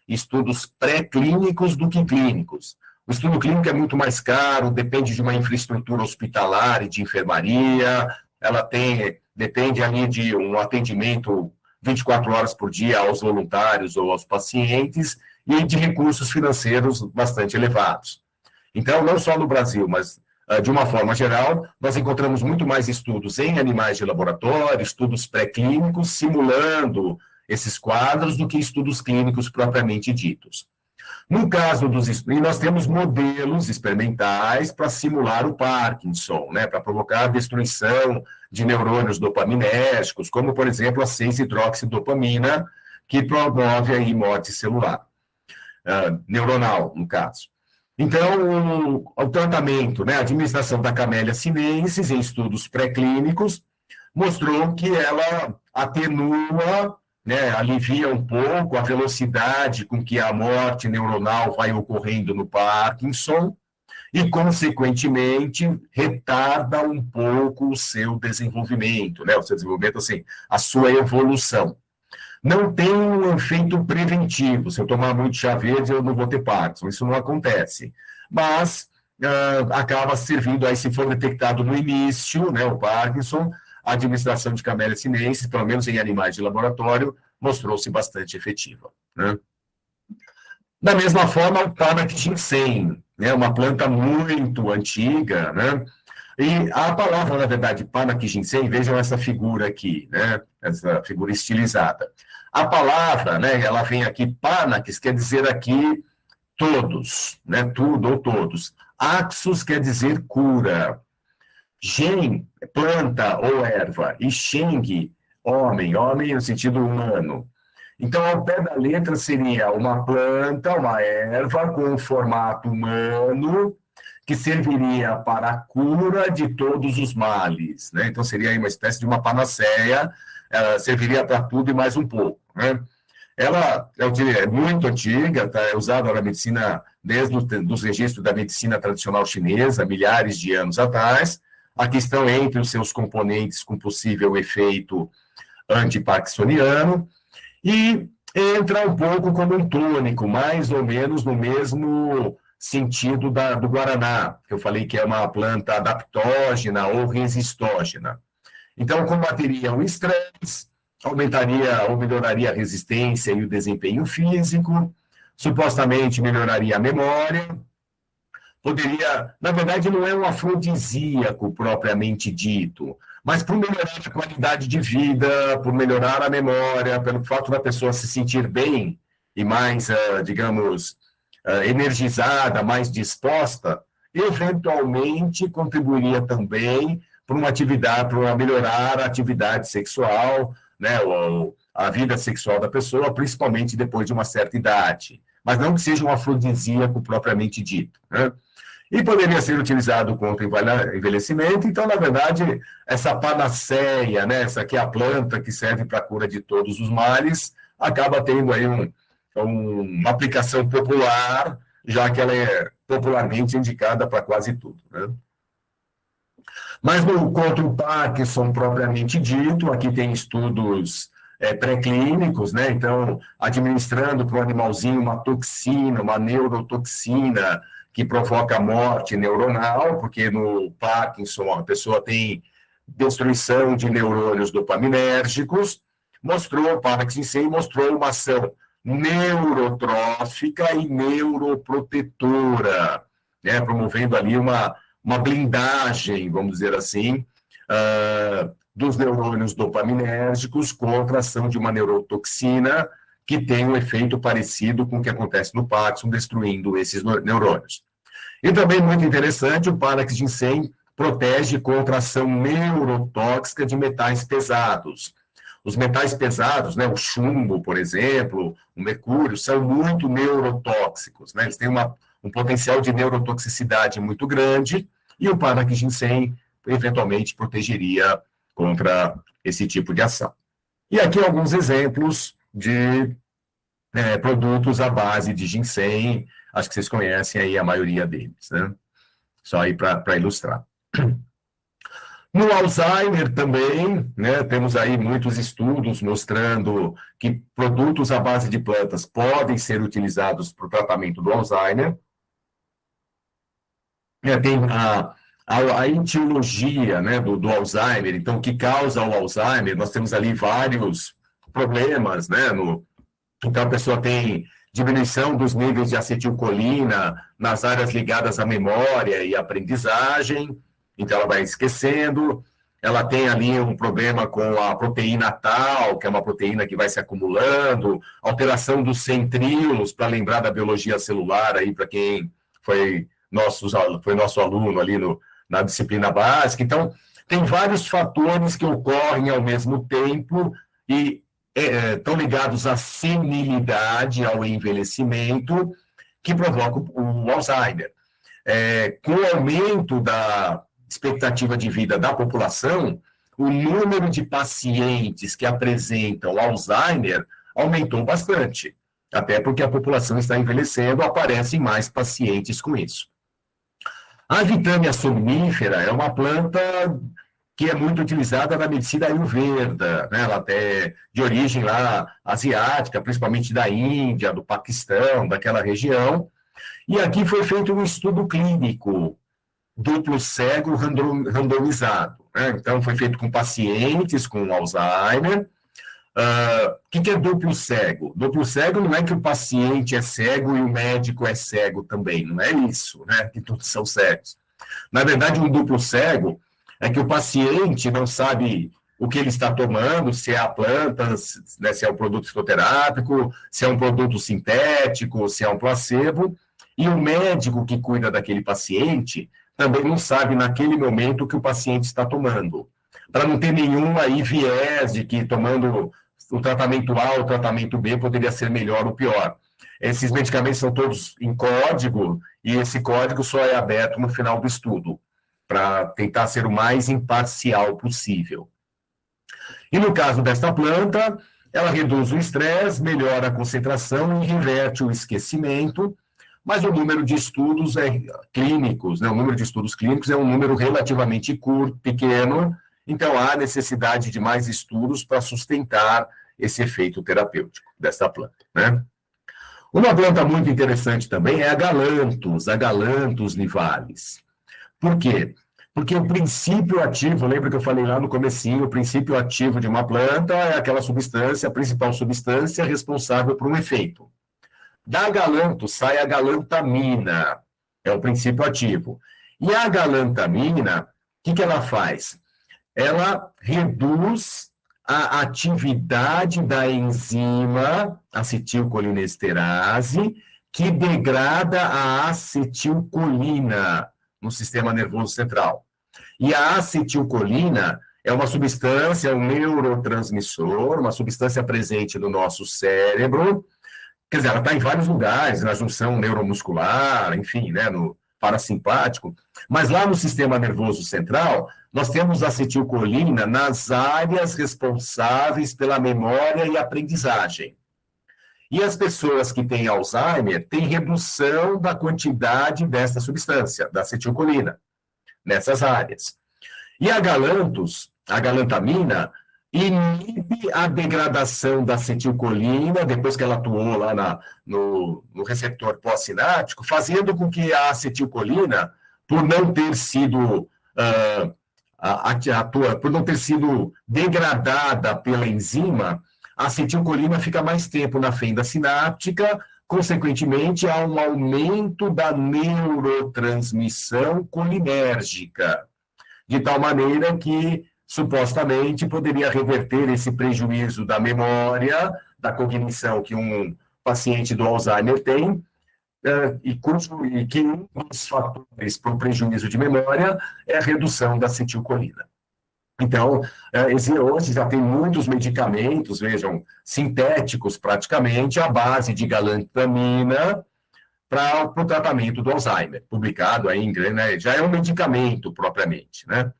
estudos pré-clínicos do que clínicos. O estudo clínico é muito mais caro, depende de uma infraestrutura hospitalar e de enfermaria, ela depende ali de um atendimento 24 horas por dia aos voluntários ou aos pacientes e de recursos financeiros bastante elevados. Então, não só no Brasil, mas de uma forma geral, nós encontramos muito mais estudos em animais de laboratório, estudos pré-clínicos, simulando esses quadros, do que estudos clínicos propriamente ditos. No caso dos estudos, nós temos modelos experimentais para simular o Parkinson, né, para provocar a destruição de neurônios dopaminérgicos, como, por exemplo, a 6-hidroxidopamina, que promove aí morte celular, neuronal, no caso. Então, o tratamento, né, a administração da Camellia sinensis em estudos pré-clínicos mostrou que ela atenua, né, alivia um pouco a velocidade com que a morte neuronal vai ocorrendo no Parkinson e, consequentemente, retarda um pouco o seu desenvolvimento, né, o seu desenvolvimento, assim, a sua evolução. Não tem um efeito preventivo. Se eu tomar muito chá verde, eu não vou ter Parkinson. Isso não acontece. Mas acaba servindo aí, se for detectado no início, né, o Parkinson, a administração de Camellia sinensis, pelo menos em animais de laboratório, mostrou-se bastante efetiva, né? Da mesma forma, o Panax ginseng, né, uma planta muito antiga, né? E a palavra, na verdade, Panax ginseng, vejam essa figura aqui, né? Essa figura estilizada. A palavra, né, ela vem aqui, Panax, quer dizer aqui todos, né? Tudo ou todos. Axus quer dizer cura. Gen, planta ou erva. E Sheng, homem, homem no sentido humano. Então, ao pé da letra seria uma planta, uma erva com um formato humano que serviria para a cura de todos os males, né? Então, seria aí uma espécie de uma panaceia, ela serviria para tudo e mais um pouco, né? Ela, eu diria, é muito antiga, tá? É usada na medicina desde os registros da medicina tradicional chinesa, milhares de anos atrás. Aqui estão entre os seus componentes com possível efeito antiparkinsoniano, e entra um pouco como um tônico, mais ou menos no mesmo sentido do guaraná, que eu falei que é uma planta adaptógena ou resistógena. Então, combateria o estresse, aumentaria ou melhoraria a resistência e o desempenho físico, supostamente melhoraria a memória, poderia, na verdade, não é um afrodisíaco propriamente dito, mas por melhorar a qualidade de vida, por melhorar a memória, pelo fato da pessoa se sentir bem e mais, digamos, energizada, mais disposta, eventualmente contribuiria também para uma atividade, para melhorar a atividade sexual, né, ou a vida sexual da pessoa, principalmente depois de uma certa idade, mas não que seja um afrodisíaco propriamente dito, né? E poderia ser utilizado contra envelhecimento. Então, na verdade, essa panaceia, né, essa aqui é a planta que serve para a cura de todos os males, acaba tendo aí uma aplicação popular, já que ela é popularmente indicada para quase tudo, né? Mas contra o Parkinson propriamente dito, aqui tem estudos pré-clínicos, né? Então, administrando para o animalzinho uma toxina, uma neurotoxina, que provoca morte neuronal, porque no Parkinson a pessoa tem destruição de neurônios dopaminérgicos, o Panax ginseng mostrou uma ação neurotrófica e neuroprotetora, né, promovendo ali uma blindagem, vamos dizer assim, dos neurônios dopaminérgicos contra a ação de uma neurotoxina que tem um efeito parecido com o que acontece no Parkinson, destruindo esses neurônios. E também, muito interessante, o Panax ginseng protege contra a ação neurotóxica de metais pesados. Os metais pesados, né, o chumbo, por exemplo, o mercúrio, são muito neurotóxicos, né? Eles têm um potencial de neurotoxicidade muito grande, e o Panax ginseng, eventualmente, protegeria contra esse tipo de ação. E aqui alguns exemplos de produtos à base de ginseng, acho que vocês conhecem aí a maioria deles, né? Só aí para ilustrar. No Alzheimer também, né, temos aí muitos estudos mostrando que produtos à base de plantas podem ser utilizados para o tratamento do Alzheimer. Tem a etiologia, né, do Alzheimer, então, o que causa o Alzheimer, nós temos ali vários problemas, né, então a pessoa tem diminuição dos níveis de acetilcolina nas áreas ligadas à memória e aprendizagem, então ela vai esquecendo, ela tem ali um problema com a proteína tal, que é uma proteína que vai se acumulando, alteração dos centríolos, para lembrar da biologia celular, aí para quem foi nosso aluno ali na disciplina básica. Então, tem vários fatores que ocorrem ao mesmo tempo e estão ligados à senilidade, ao envelhecimento, que provocam o Alzheimer. Com o aumento da expectativa de vida da população, o número de pacientes que apresentam Alzheimer aumentou bastante, até porque a população está envelhecendo, aparecem mais pacientes com isso. A Vitamia somnífera é uma planta que é muito utilizada na medicina ayurveda, né? Ela é de origem lá asiática, principalmente da Índia, do Paquistão, daquela região. E aqui foi feito um estudo clínico, duplo cego randomizado, né? Então, foi feito com pacientes com Alzheimer, O que é duplo cego? Duplo cego não é que o paciente é cego e o médico é cego também, não é isso, né? Que todos são cegos. Na verdade, um duplo cego é que o paciente não sabe o que ele está tomando, se é a planta, né, se é um produto fitoterápico, se é um produto sintético, se é um placebo, e o médico que cuida daquele paciente também não sabe naquele momento o que o paciente está tomando, para não ter nenhum aí viés de que tomando o tratamento A ou o tratamento B poderia ser melhor ou pior. Esses medicamentos são todos em código, e esse código só é aberto no final do estudo, para tentar ser o mais imparcial possível. E no caso desta planta, ela reduz o estresse, melhora a concentração e reverte o esquecimento, mas o número de estudos clínicos, né, o número de estudos clínicos é um número relativamente curto, pequeno, então há necessidade de mais estudos para sustentar esse efeito terapêutico desta planta, né? Uma planta muito interessante também é a Galanthus nivalis. Por quê? Porque o princípio ativo, lembra que eu falei lá no comecinho, o princípio ativo de uma planta é aquela substância, a principal substância responsável por um efeito. Da galanthus sai a galantamina, é o princípio ativo. E a galantamina, o que ela faz? Ela reduz a atividade da enzima acetilcolinesterase, que degrada a acetilcolina no sistema nervoso central. E a acetilcolina é uma substância, um neurotransmissor, uma substância presente no nosso cérebro. Quer dizer, ela está em vários lugares, na junção neuromuscular, enfim, né, no parasimpático, mas lá no sistema nervoso central, nós temos acetilcolina nas áreas responsáveis pela memória e aprendizagem. E as pessoas que têm Alzheimer têm redução da quantidade dessa substância, da acetilcolina, nessas áreas. E a galantamina, inibe a degradação da acetilcolina, depois que ela atuou lá no receptor pós-sináptico, fazendo com que a acetilcolina, por não ter sido por não ter sido degradada pela enzima, a acetilcolina fica mais tempo na fenda sináptica, consequentemente, há um aumento da neurotransmissão colinérgica, de tal maneira que, supostamente, poderia reverter esse prejuízo da memória, da cognição que um paciente do Alzheimer tem, e que um dos fatores para o prejuízo de memória é a redução da acetilcolina. Então, hoje já tem muitos medicamentos, vejam, sintéticos praticamente, à base de galantamina para o tratamento do Alzheimer, publicado aí em inglês, né, já é um medicamento propriamente, né?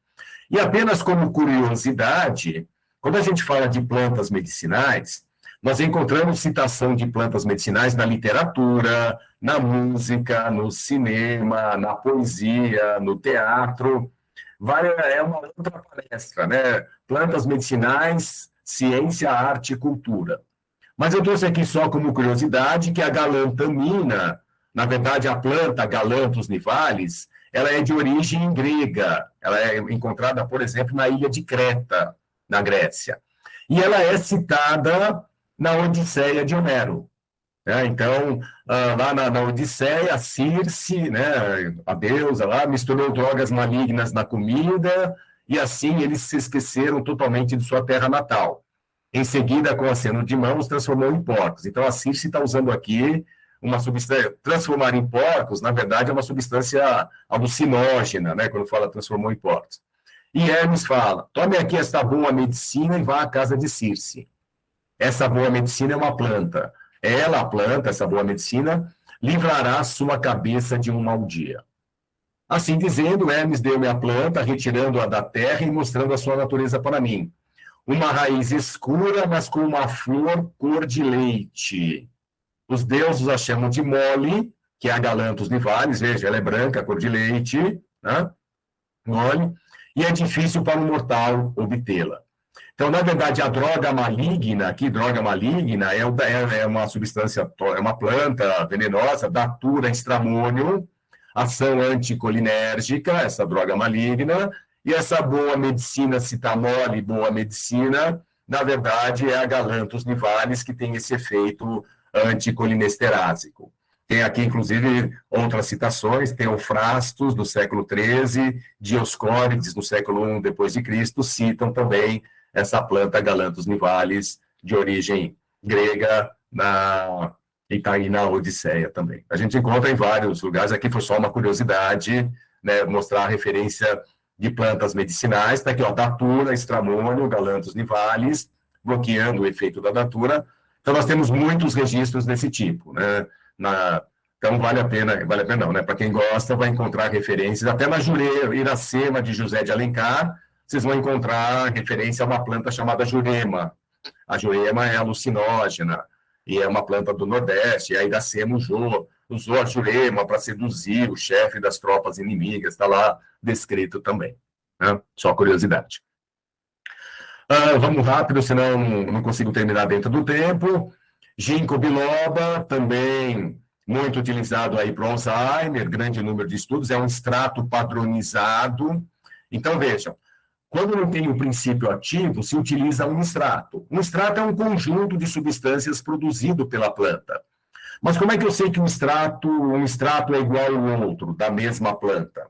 E apenas como curiosidade, quando a gente fala de plantas medicinais, nós encontramos citação de plantas medicinais na literatura, na música, no cinema, na poesia, no teatro. É uma outra palestra, né? Plantas medicinais, ciência, arte e cultura. Mas eu trouxe aqui só como curiosidade que a galantamina, na verdade a planta Galanthus nivalis, ela é de origem grega. Ela é encontrada, por exemplo, na ilha de Creta, na Grécia. E ela é citada na Odisseia de Homero. Então, lá na Odisseia, Circe, né, a deusa lá, misturou drogas malignas na comida, e assim eles se esqueceram totalmente de sua terra natal. Em seguida, com aceno de mãos, transformou em porcos. Então, a Circe está usando aqui uma substância. Transformar em porcos, na verdade, é uma substância alucinógena, né, quando fala transformou em porcos. E Hermes fala: tome aqui esta boa medicina e vá à casa de Circe. Essa boa medicina é uma planta. Ela, a planta, essa boa medicina, livrará sua cabeça de um mau dia. Assim dizendo, Hermes deu-me a planta, retirando-a da terra e mostrando a sua natureza para mim. Uma raiz escura, mas com uma flor cor de leite. Os deuses a chamam de mole, que é a Galanthus nivalis, veja, ela é branca, cor de leite, né? Mole, e é difícil para um mortal obtê-la. Então, na verdade, a droga maligna, é uma substância, é uma planta venenosa, Datura stramonium, ação anticolinérgica, essa droga maligna, e essa boa medicina, citamole, boa medicina, na verdade, é a Galanthus nivalis que tem esse efeito anticolinesterase. Tem aqui, inclusive, outras citações, tem o Frastus, do século XIII, Dioscórides, no século I depois de Cristo, citam também essa planta Galanthus nivalis, de origem grega, e está aí na Odisseia também. A gente encontra em vários lugares, aqui foi só uma curiosidade, né, mostrar a referência de plantas medicinais, está aqui, ó, Datura, Stramônio, Galanthus nivalis, bloqueando o efeito da Datura. Então, nós temos muitos registros desse tipo, né? Então, vale a pena não, né? Para quem gosta, vai encontrar referências, até na Iracema de José de Alencar, vocês vão encontrar referência a uma planta chamada jurema. A jurema é alucinógena, e é uma planta do Nordeste, e a Iracema usou a jurema para seduzir o chefe das tropas inimigas, está lá descrito também, né? Só curiosidade. Vamos rápido, senão não consigo terminar dentro do tempo. Ginkgo biloba, também muito utilizado aí para Alzheimer, grande número de estudos, é um extrato padronizado. Então, vejam, quando não tem o princípio ativo, se utiliza um extrato. Um extrato é um conjunto de substâncias produzido pela planta. Mas como é que eu sei que um extrato é igual ao outro, da mesma planta?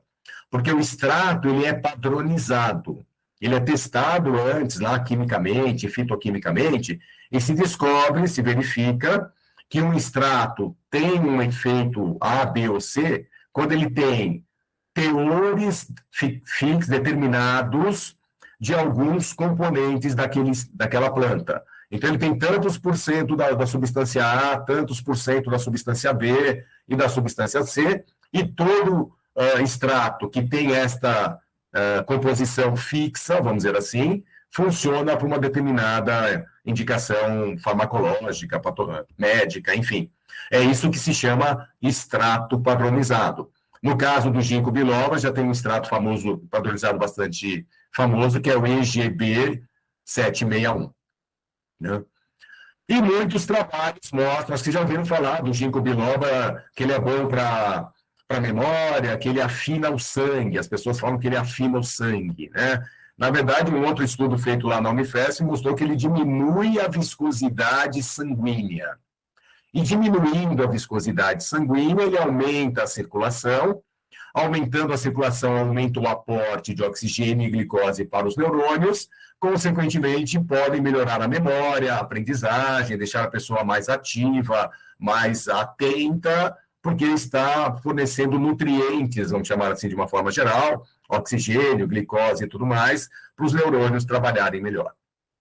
Porque o extrato, ele é padronizado. Ele é testado antes, lá, quimicamente, fitoquimicamente, e se descobre, se verifica, que um extrato tem um efeito A, B ou C, quando ele tem teores fixos, determinados, de alguns componentes daquela planta. Então, ele tem tantos por cento da substância A, tantos por cento da substância B e da substância C, e todo extrato que tem esta composição fixa, vamos dizer assim, funciona para uma determinada indicação farmacológica, médica, enfim. É isso que se chama extrato padronizado. No caso do ginkgo biloba, já tem um extrato famoso, padronizado bastante famoso, que é o EGB 761. Né? E muitos trabalhos mostram, acho que já ouviram falar do ginkgo biloba, que ele é bom para memória, que ele afina o sangue. As pessoas falam que ele afina o sangue, né? Na verdade, um outro estudo feito lá na Unifesp mostrou que ele diminui a viscosidade sanguínea. E diminuindo a viscosidade sanguínea, ele aumenta a circulação. Aumentando a circulação, aumenta o aporte de oxigênio e glicose para os neurônios. Consequentemente, podem melhorar a memória, a aprendizagem, deixar a pessoa mais ativa, mais atenta, porque está fornecendo nutrientes, vamos chamar assim de uma forma geral, oxigênio, glicose e tudo mais, para os neurônios trabalharem melhor.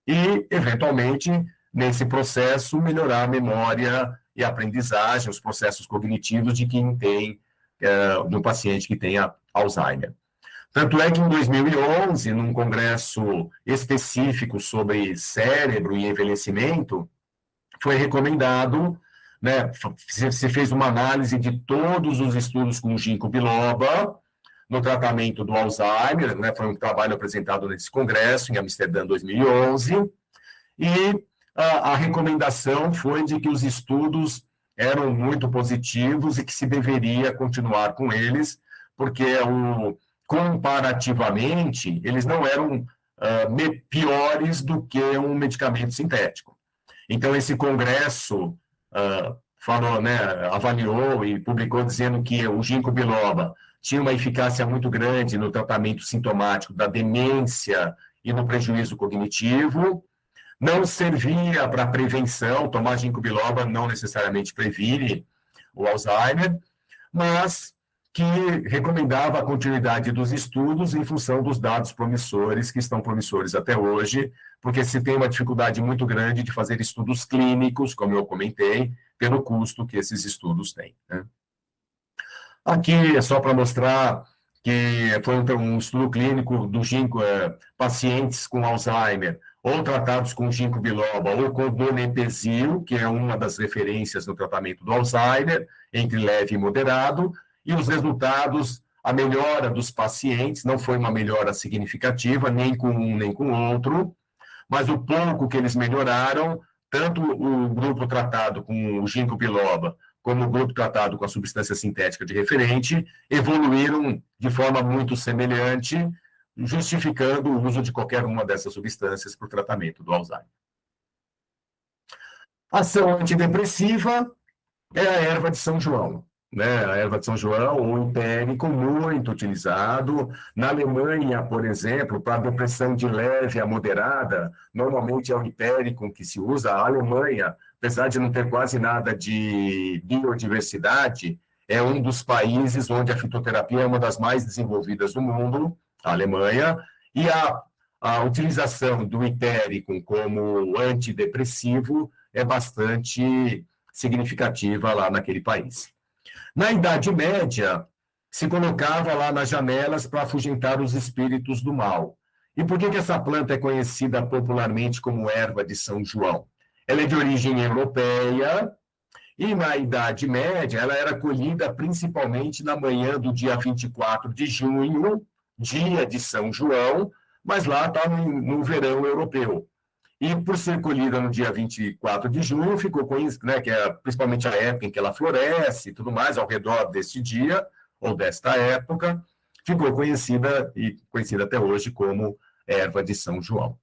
E, eventualmente, nesse processo, melhorar a memória e a aprendizagem, os processos cognitivos de quem tem, de um paciente que tenha Alzheimer. Tanto é que em 2011, num congresso específico sobre cérebro e envelhecimento, foi recomendado, né, se fez uma análise de todos os estudos com ginkgo biloba no tratamento do Alzheimer, né, foi um trabalho apresentado nesse congresso, em Amsterdã, 2011, e a recomendação foi de que os estudos eram muito positivos e que se deveria continuar com eles, porque comparativamente, eles não eram piores do que um medicamento sintético. Então, esse congresso falou, né, avaliou e publicou dizendo que o ginkgo biloba tinha uma eficácia muito grande no tratamento sintomático da demência e no prejuízo cognitivo, não servia para prevenção, tomar ginkgo biloba não necessariamente previne o Alzheimer, mas que recomendava a continuidade dos estudos em função dos dados promissores, que estão promissores até hoje, porque se tem uma dificuldade muito grande de fazer estudos clínicos, como eu comentei, pelo custo que esses estudos têm, né? Aqui é só para mostrar que foi um estudo clínico do ginkgo, pacientes com Alzheimer, ou tratados com ginkgo biloba, ou com donepezil, que é uma das referências no tratamento do Alzheimer, entre leve e moderado, e os resultados, a melhora dos pacientes, não foi uma melhora significativa, nem com um nem com o outro, mas o pouco que eles melhoraram, tanto o grupo tratado com o ginkgo biloba, como o grupo tratado com a substância sintética de referente, evoluíram de forma muito semelhante, justificando o uso de qualquer uma dessas substâncias para o tratamento do Alzheimer. Ação antidepressiva é a erva de São João, né? A erva de São João, ou hipérico, muito utilizado. Na Alemanha, por exemplo, para depressão de leve a moderada, normalmente é o hipérico que se usa. A Alemanha, apesar de não ter quase nada de biodiversidade, é um dos países onde a fitoterapia é uma das mais desenvolvidas do mundo, a Alemanha, e a utilização do hipérico como antidepressivo é bastante significativa lá naquele país. Na Idade Média, se colocava lá nas janelas para afugentar os espíritos do mal. E por que essa planta é conhecida popularmente como erva de São João? Ela é de origem europeia e na Idade Média ela era colhida principalmente na manhã do dia 24 de junho, dia de São João, mas lá está no verão europeu. E por ser colhida no dia 24 de junho, ficou conhecido, né, que é principalmente a época em que ela floresce e tudo mais, ao redor deste dia, ou desta época, ficou conhecida, e conhecida até hoje, como erva de São João.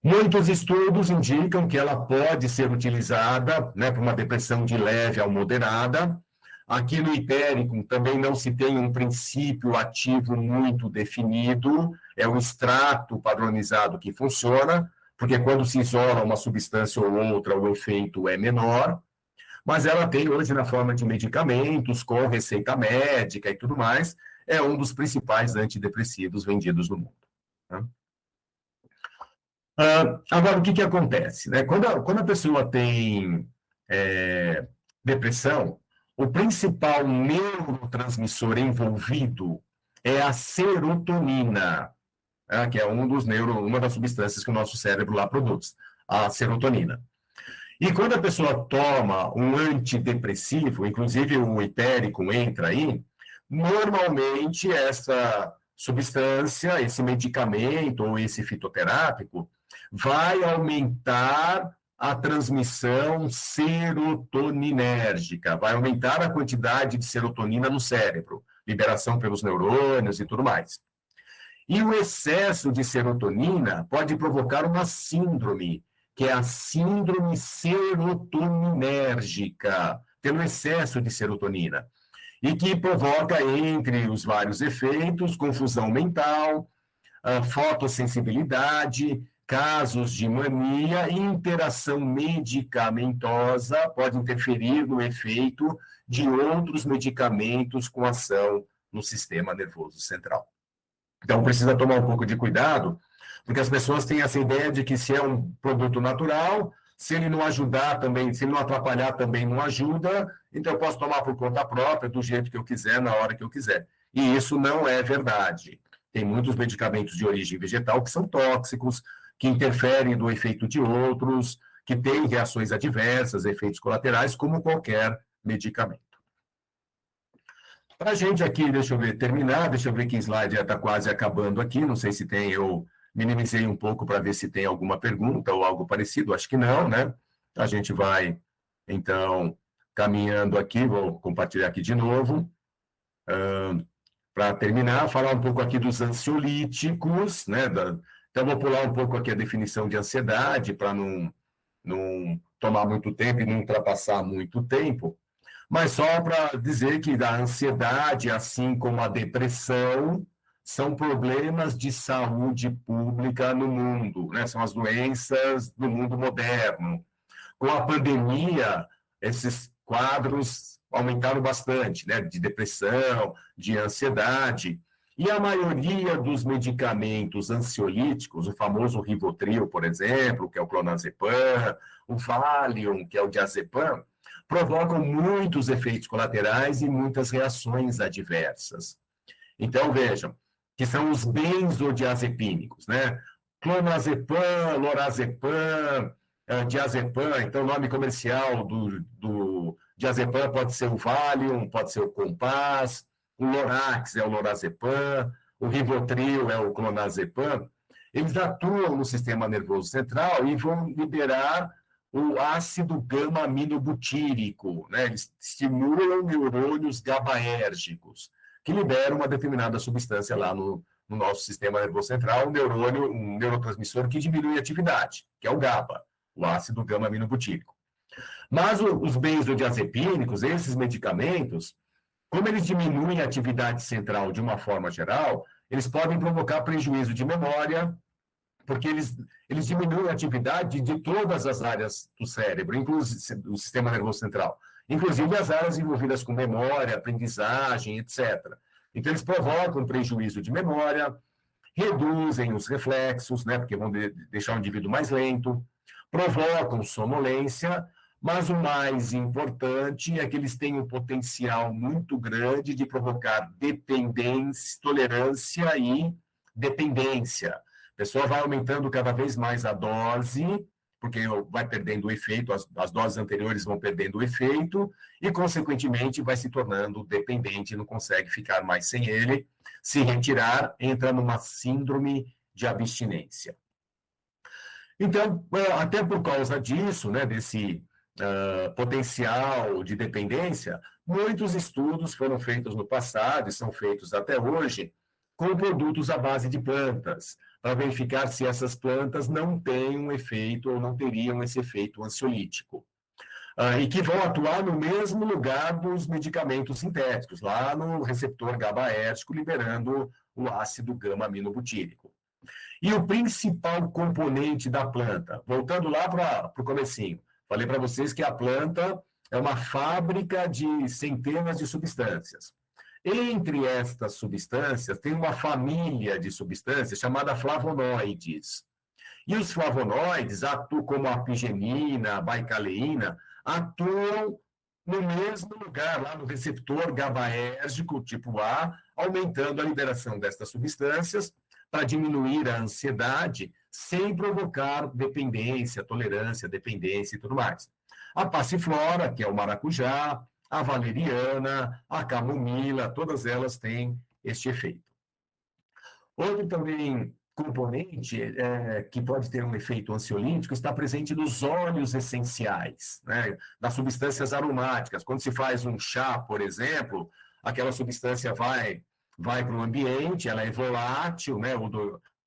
Muitos estudos indicam que ela pode ser utilizada, né, para uma depressão de leve a moderada. Aqui no hipérico também não se tem um princípio ativo muito definido, é o extrato padronizado que funciona, porque quando se isola uma substância ou outra, o efeito é menor, mas ela tem hoje na forma de medicamentos, com receita médica e tudo mais, é um dos principais antidepressivos vendidos no mundo. Tá? Agora, o que acontece? Né? Quando a pessoa tem depressão, o principal neurotransmissor envolvido é a serotonina, que é uma das substâncias que o nosso cérebro lá produz, a serotonina. E quando a pessoa toma um antidepressivo, inclusive o hipérico entra aí, normalmente essa substância, esse medicamento ou esse fitoterápico, vai aumentar a transmissão serotoninérgica, vai aumentar a quantidade de serotonina no cérebro, liberação pelos neurônios e tudo mais. E o excesso de serotonina pode provocar uma síndrome, que é a síndrome serotoninérgica, pelo excesso de serotonina, e que provoca, entre os vários efeitos, confusão mental, fotossensibilidade, casos de mania e interação medicamentosa pode interferir no efeito de outros medicamentos com ação no sistema nervoso central. Então, precisa tomar um pouco de cuidado, porque as pessoas têm essa ideia de que se é um produto natural, se ele não ajudar também, se ele não atrapalhar também não ajuda, então eu posso tomar por conta própria, do jeito que eu quiser, na hora que eu quiser. E isso não é verdade. Tem muitos medicamentos de origem vegetal que são tóxicos, que interferem no efeito de outros, que têm reações adversas, efeitos colaterais, como qualquer medicamento. Para a gente aqui, deixa eu ver, terminar, deixa eu ver que slide já está quase acabando aqui, não sei se tem, eu minimizei um pouco para ver se tem alguma pergunta ou algo parecido, acho que não, né? A gente vai, então, caminhando aqui, vou compartilhar aqui de novo. Para terminar, falar um pouco aqui dos ansiolíticos, né? Então, vou pular um pouco aqui a definição de ansiedade, para não tomar muito tempo e não ultrapassar muito tempo. Mas só para dizer que a ansiedade, assim como a depressão, são problemas de saúde pública no mundo, né? São as doenças do mundo moderno. Com a pandemia, esses quadros aumentaram bastante, né? De depressão, de ansiedade. E a maioria dos medicamentos ansiolíticos, o famoso Rivotril, por exemplo, que é o clonazepam, o Valium, que é o diazepam, provocam muitos efeitos colaterais e muitas reações adversas. Então, vejam, que são os benzodiazepínicos, né? Clonazepam, lorazepam, diazepam, então o nome comercial do diazepam pode ser o Valium, pode ser o Compass, o Lorax é o lorazepam, o Rivotril é o clonazepam. Eles atuam no sistema nervoso central e vão liberar o ácido gama-aminobutírico, né? Eles estimulam neurônios GABAérgicos, que liberam uma determinada substância lá no no nosso sistema nervoso central um neurotransmissor que diminui a atividade, que é o GABA, o ácido gama-aminobutírico. Mas os benzodiazepínicos, esses medicamentos, como eles diminuem a atividade central de uma forma geral, eles podem provocar prejuízo de memória, porque eles diminuem a atividade de todas as áreas do cérebro, inclusive o sistema nervoso central, inclusive as áreas envolvidas com memória, aprendizagem, etc. Então, eles provocam prejuízo de memória, reduzem os reflexos, né, porque vão deixar o indivíduo mais lento, provocam sonolência, mas o mais importante é que eles têm um potencial muito grande de provocar dependência, tolerância e dependência. A pessoa vai aumentando cada vez mais a dose, porque vai perdendo o efeito, as doses anteriores vão perdendo o efeito, e, consequentemente, vai se tornando dependente, não consegue ficar mais sem ele, se retirar, entra numa síndrome de abstinência. Então, até por causa disso, né, desse potencial de dependência, muitos estudos foram feitos no passado e são feitos até hoje com produtos à base de plantas, para verificar se essas plantas não têm um efeito ou não teriam esse efeito ansiolítico. E que vão atuar no mesmo lugar dos medicamentos sintéticos, lá no receptor GABAérgico, liberando o ácido gama-aminobutírico. E o principal componente da planta, voltando lá para o comecinho, falei para vocês que a planta é uma fábrica de centenas de substâncias. Entre estas substâncias, tem uma família de substâncias chamada flavonoides. E os flavonoides, como a apigenina, a baicaleína, atuam no mesmo lugar, lá no receptor GABAérgico tipo A, aumentando a liberação destas substâncias para diminuir a ansiedade sem provocar dependência, tolerância, dependência e tudo mais. A passiflora, que é o maracujá, a valeriana, a camomila, todas elas têm este efeito. Outro também componente que pode ter um efeito ansiolítico está presente nos óleos essenciais, né? Nas substâncias aromáticas. Quando se faz um chá, por exemplo, aquela substância vai para o ambiente, ela é volátil, né?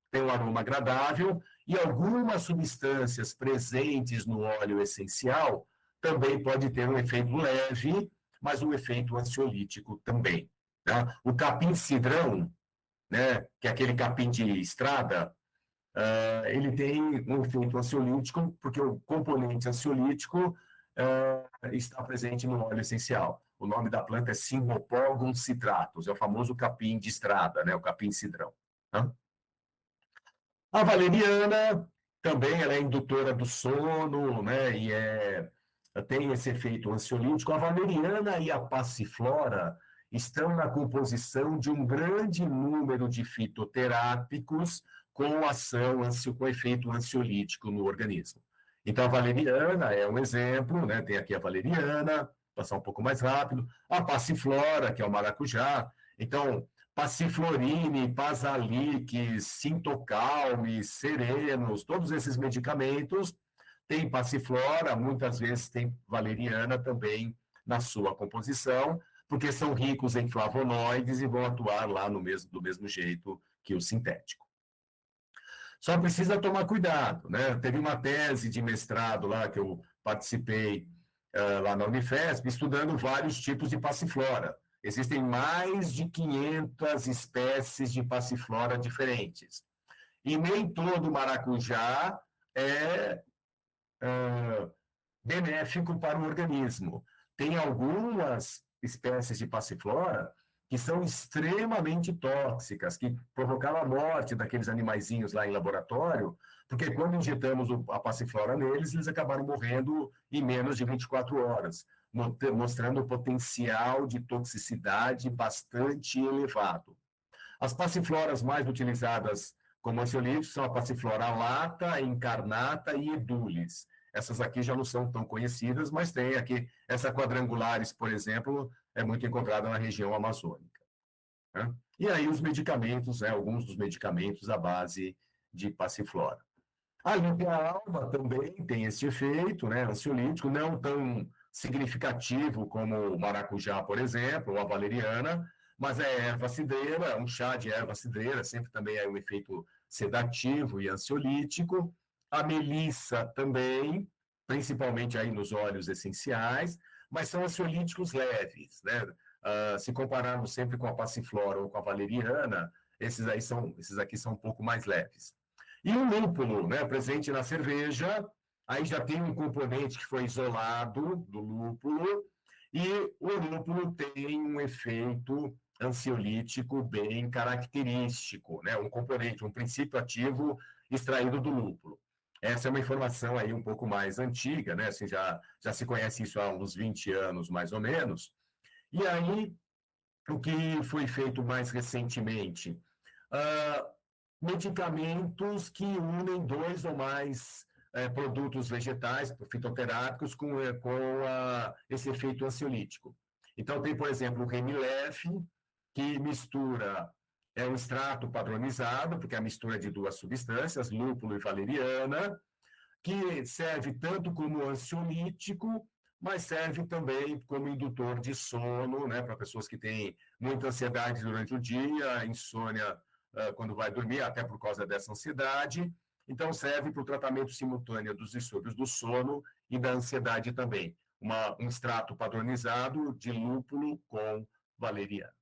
Tem um aroma agradável, e algumas substâncias presentes no óleo essencial também pode ter um efeito leve, mas um efeito ansiolítico também. Tá? O capim-cidrão, né, que é aquele capim de estrada, ele tem um efeito ansiolítico, porque o componente ansiolítico está presente no óleo essencial. O nome da planta é Cymbopogon citratus, é o famoso capim de estrada, né, o capim-cidrão. Tá? A valeriana também ela é indutora do sono, né, e tem esse efeito ansiolítico. A valeriana e a passiflora estão na composição de um grande número de fitoterápicos com ação, com efeito ansiolítico no organismo. Então, a valeriana é um exemplo, né? Tem aqui a valeriana, passar um pouco mais rápido, a passiflora, que é o maracujá. Então, passiflorine, pasalic, sintocalme, serenos, todos esses medicamentos têm passiflora, muitas vezes tem valeriana também na sua composição, porque são ricos em flavonoides e vão atuar lá do mesmo jeito que o sintético. Só precisa tomar cuidado, né? Teve uma tese de mestrado lá que eu participei lá na Unifesp, estudando vários tipos de passiflora. Existem mais de 500 espécies de passiflora diferentes. E nem todo maracujá é benéfico para o organismo. Tem algumas espécies de passiflora que são extremamente tóxicas, que provocaram a morte daqueles animaizinhos lá em laboratório, porque quando injetamos a passiflora neles, eles acabaram morrendo em menos de 24 horas, mostrando o potencial de toxicidade bastante elevado. As passifloras mais utilizadas como ansiolíticos são a passiflora alata, incarnata e edulis. Essas aqui já não são tão conhecidas, mas tem aqui, essa quadrangulares, por exemplo, é muito encontrada na região amazônica. Né? E aí os medicamentos, alguns dos medicamentos à base de passiflora. A límpia-alba também tem esse efeito, né, ansiolítico, não tão significativo como o maracujá, por exemplo, ou a valeriana, mas é erva cidreira, um chá de erva cidreira, sempre também é um efeito sedativo e ansiolítico. A melissa também, principalmente aí nos óleos essenciais, mas são ansiolíticos leves, né? Se compararmos sempre com a passiflora ou com a valeriana, esses aqui são um pouco mais leves. E o lúpulo, né, presente na cerveja, aí já tem um componente que foi isolado do lúpulo, e o lúpulo tem um efeito ansiolítico bem característico, né? Um componente, um princípio ativo extraído do lúpulo. Essa é uma informação aí um pouco mais antiga, né? Assim, já se conhece isso há uns 20 anos, mais ou menos. E aí, o que foi feito mais recentemente? Uh, Medicamentos que unem dois ou mais produtos vegetais fitoterápicos com esse efeito ansiolítico. Então, tem, por exemplo, o Remilef, que mistura um extrato padronizado, porque é a mistura de duas substâncias, lúpulo e valeriana, que serve tanto como ansiolítico, mas serve também como indutor de sono, né, para pessoas que têm muita ansiedade durante o dia, insônia quando vai dormir, até por causa dessa ansiedade. Então, serve para o tratamento simultâneo dos distúrbios do sono e da ansiedade também. Um extrato padronizado de lúpulo com valeriana.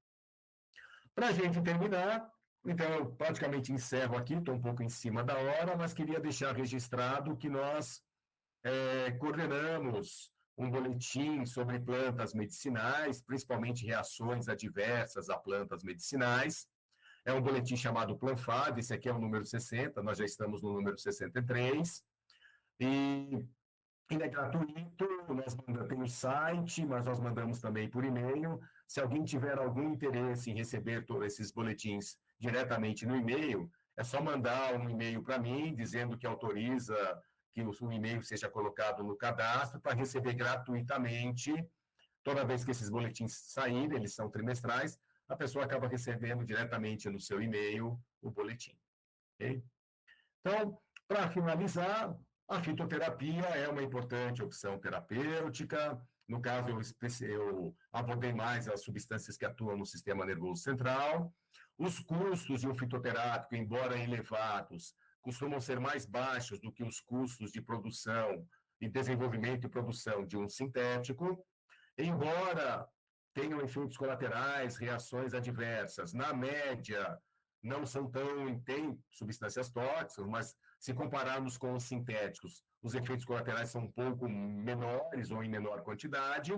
Para a gente terminar, então eu praticamente encerro aqui, estou um pouco em cima da hora, mas queria deixar registrado que nós coordenamos um boletim sobre plantas medicinais, principalmente reações adversas a plantas medicinais. É um boletim chamado Planfab, esse aqui é o número 60, nós já estamos no número 63. E ele é gratuito, tem o site, mas nós mandamos também por e-mail. Se alguém tiver algum interesse em receber todos esses boletins diretamente no e-mail, é só mandar um e-mail para mim, dizendo que autoriza que o e-mail seja colocado no cadastro para receber gratuitamente. Toda vez que esses boletins saírem, eles são trimestrais, a pessoa acaba recebendo diretamente no seu e-mail o boletim. Okay? Então, para finalizar, a fitoterapia é uma importante opção terapêutica. No caso, eu abordei mais as substâncias que atuam no sistema nervoso central. Os custos de um fitoterápico, embora elevados, costumam ser mais baixos do que os custos de produção, de desenvolvimento e produção de um sintético. Embora tenham efeitos colaterais, reações adversas, na média, não são tem substâncias tóxicas, mas se compararmos com os sintéticos, os efeitos colaterais são um pouco menores ou em menor quantidade.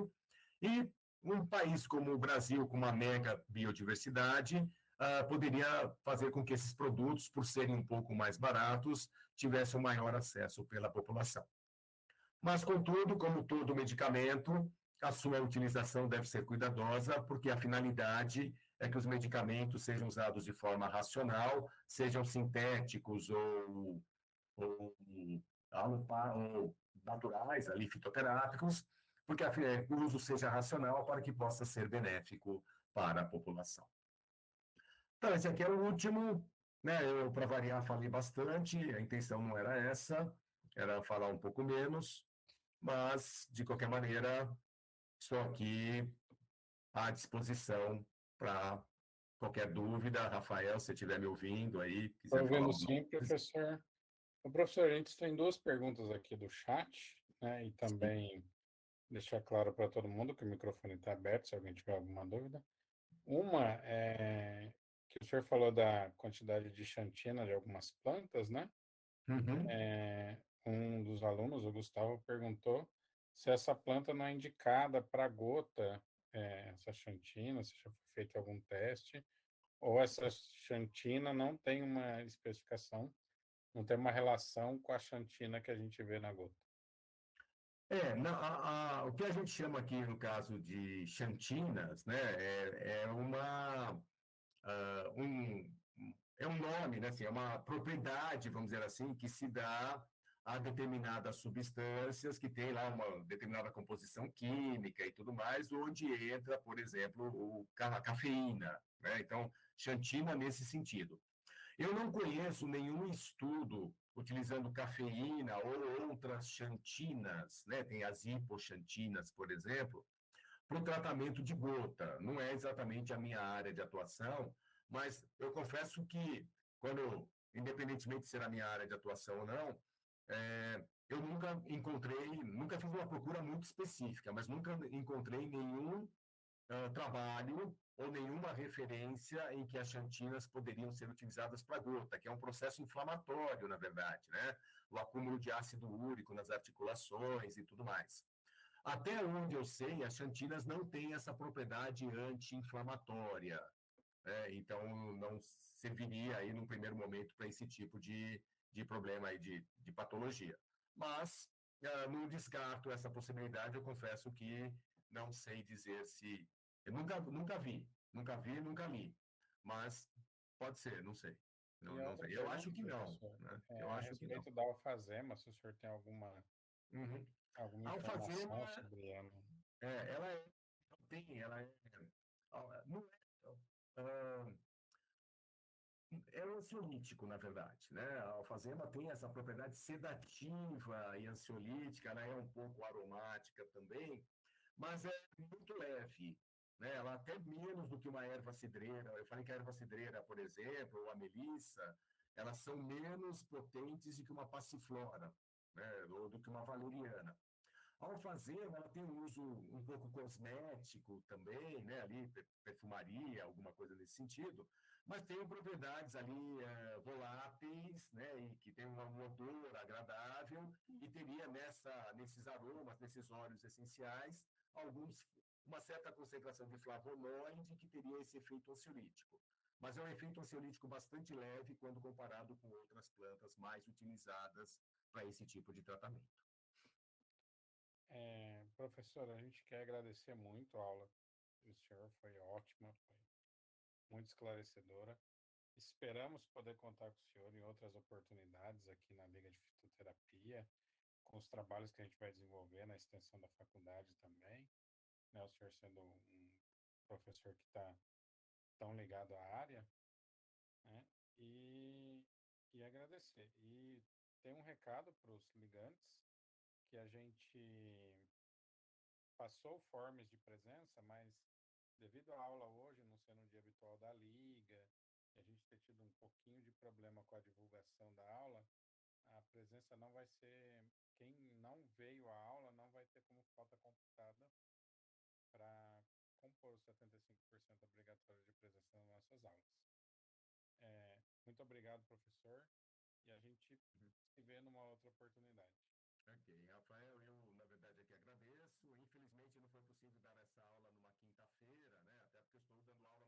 E um país como o Brasil, com uma mega biodiversidade, poderia fazer com que esses produtos, por serem um pouco mais baratos, tivessem um maior acesso pela população. Mas, contudo, como todo medicamento, a sua utilização deve ser cuidadosa, porque a finalidade é que os medicamentos sejam usados de forma racional, sejam sintéticos ou naturais, ali, fitoterápicos, porque o uso seja racional para que possa ser benéfico para a população. Então, esse aqui é o último, né? Eu, para variar, falei bastante, a intenção não era essa, era falar um pouco menos, mas, de qualquer maneira, estou aqui à disposição para qualquer dúvida. Rafael, se estiver me ouvindo aí, quiser Estou falar ouvindo alguma sim, coisa. professor. O professor, a gente tem duas perguntas aqui do chat, né? E também deixar claro para todo mundo que o microfone está aberto, se alguém tiver alguma dúvida. Uma é que o senhor falou da quantidade de xantina de algumas plantas, né? Uhum. Um dos alunos, o Gustavo, perguntou se essa planta não é indicada para gota, essa xantina, se já foi feito algum teste, ou essa xantina não tem uma especificação, não tem uma relação com a xantina que a gente vê na gota. O que a gente chama aqui, no caso de xantinas, né, é um nome, né, assim, é uma propriedade, vamos dizer assim, que se dá a determinadas substâncias que tem lá uma determinada composição química e tudo mais, onde entra, por exemplo, a cafeína, né? Então, xantina nesse sentido. Eu não conheço nenhum estudo utilizando cafeína ou outras xantinas, né? Tem as hipoxantinas, por exemplo, para o tratamento de gota. Não é exatamente a minha área de atuação, mas eu confesso que, independentemente de ser a minha área de atuação ou não, eu nunca fiz uma procura muito específica, mas nunca encontrei nenhum trabalho ou nenhuma referência em que as xantinas poderiam ser utilizadas para gota, que é um processo inflamatório, na verdade, né? O acúmulo de ácido úrico nas articulações e tudo mais. Até onde eu sei, as xantinas não têm essa propriedade anti-inflamatória, né? Então não serviria aí num primeiro momento para esse tipo de problema aí de patologia. Mas não descarto essa possibilidade, eu confesso que não sei dizer se eu nunca vi, nunca li, mas pode ser, não sei. E Não outra sei. Eu acho pergunta, que não, professor, né? Eu a acho que não. respeito da alfazema, se o senhor tem Uhum. alguma A informação alfazema, sobre ela. ela não é, ah, é um ansiolítico, na verdade, né? A alfazema tem essa propriedade sedativa e ansiolítica, ela é um pouco aromática também, mas é muito leve, né? Ela até menos do que uma erva cidreira. Eu falei que a erva cidreira, por exemplo, ou a melissa, elas são menos potentes do que uma passiflora, né? Ou do que uma valeriana. A alfazema, ela tem um uso um pouco cosmético também, né? Ali, perfumaria, alguma coisa nesse sentido, mas tem propriedades ali voláteis, né? E que tem um odor agradável e teria nesses aromas, nesses óleos essenciais, uma certa concentração de flavonoide que teria esse efeito ansiolítico. Mas é um efeito ansiolítico bastante leve quando comparado com outras plantas mais utilizadas para esse tipo de tratamento. Professor, a gente quer agradecer muito a aula do senhor, foi ótima, foi muito esclarecedora. Esperamos poder contar com o senhor em outras oportunidades aqui na Liga de Fitoterapia, com os trabalhos que a gente vai desenvolver na extensão da faculdade também, né? O senhor sendo um professor que está tão ligado à área, né? E agradecer. E tem um recado para os ligantes, que a gente passou formas de presença, mas devido à aula hoje não sendo um dia habitual da Liga, e a gente ter tido um pouquinho de problema com a divulgação da aula, a presença não vai ser. Quem não veio à aula não vai ter como falta computada para compor os 75% obrigatório de presença nas nossas aulas. Muito obrigado, professor, e a gente se vê numa outra oportunidade. Ok, Rafael, eu na verdade aqui agradeço. Infelizmente não foi possível dar essa aula numa quinta-feira, né? Até porque eu estou dando aula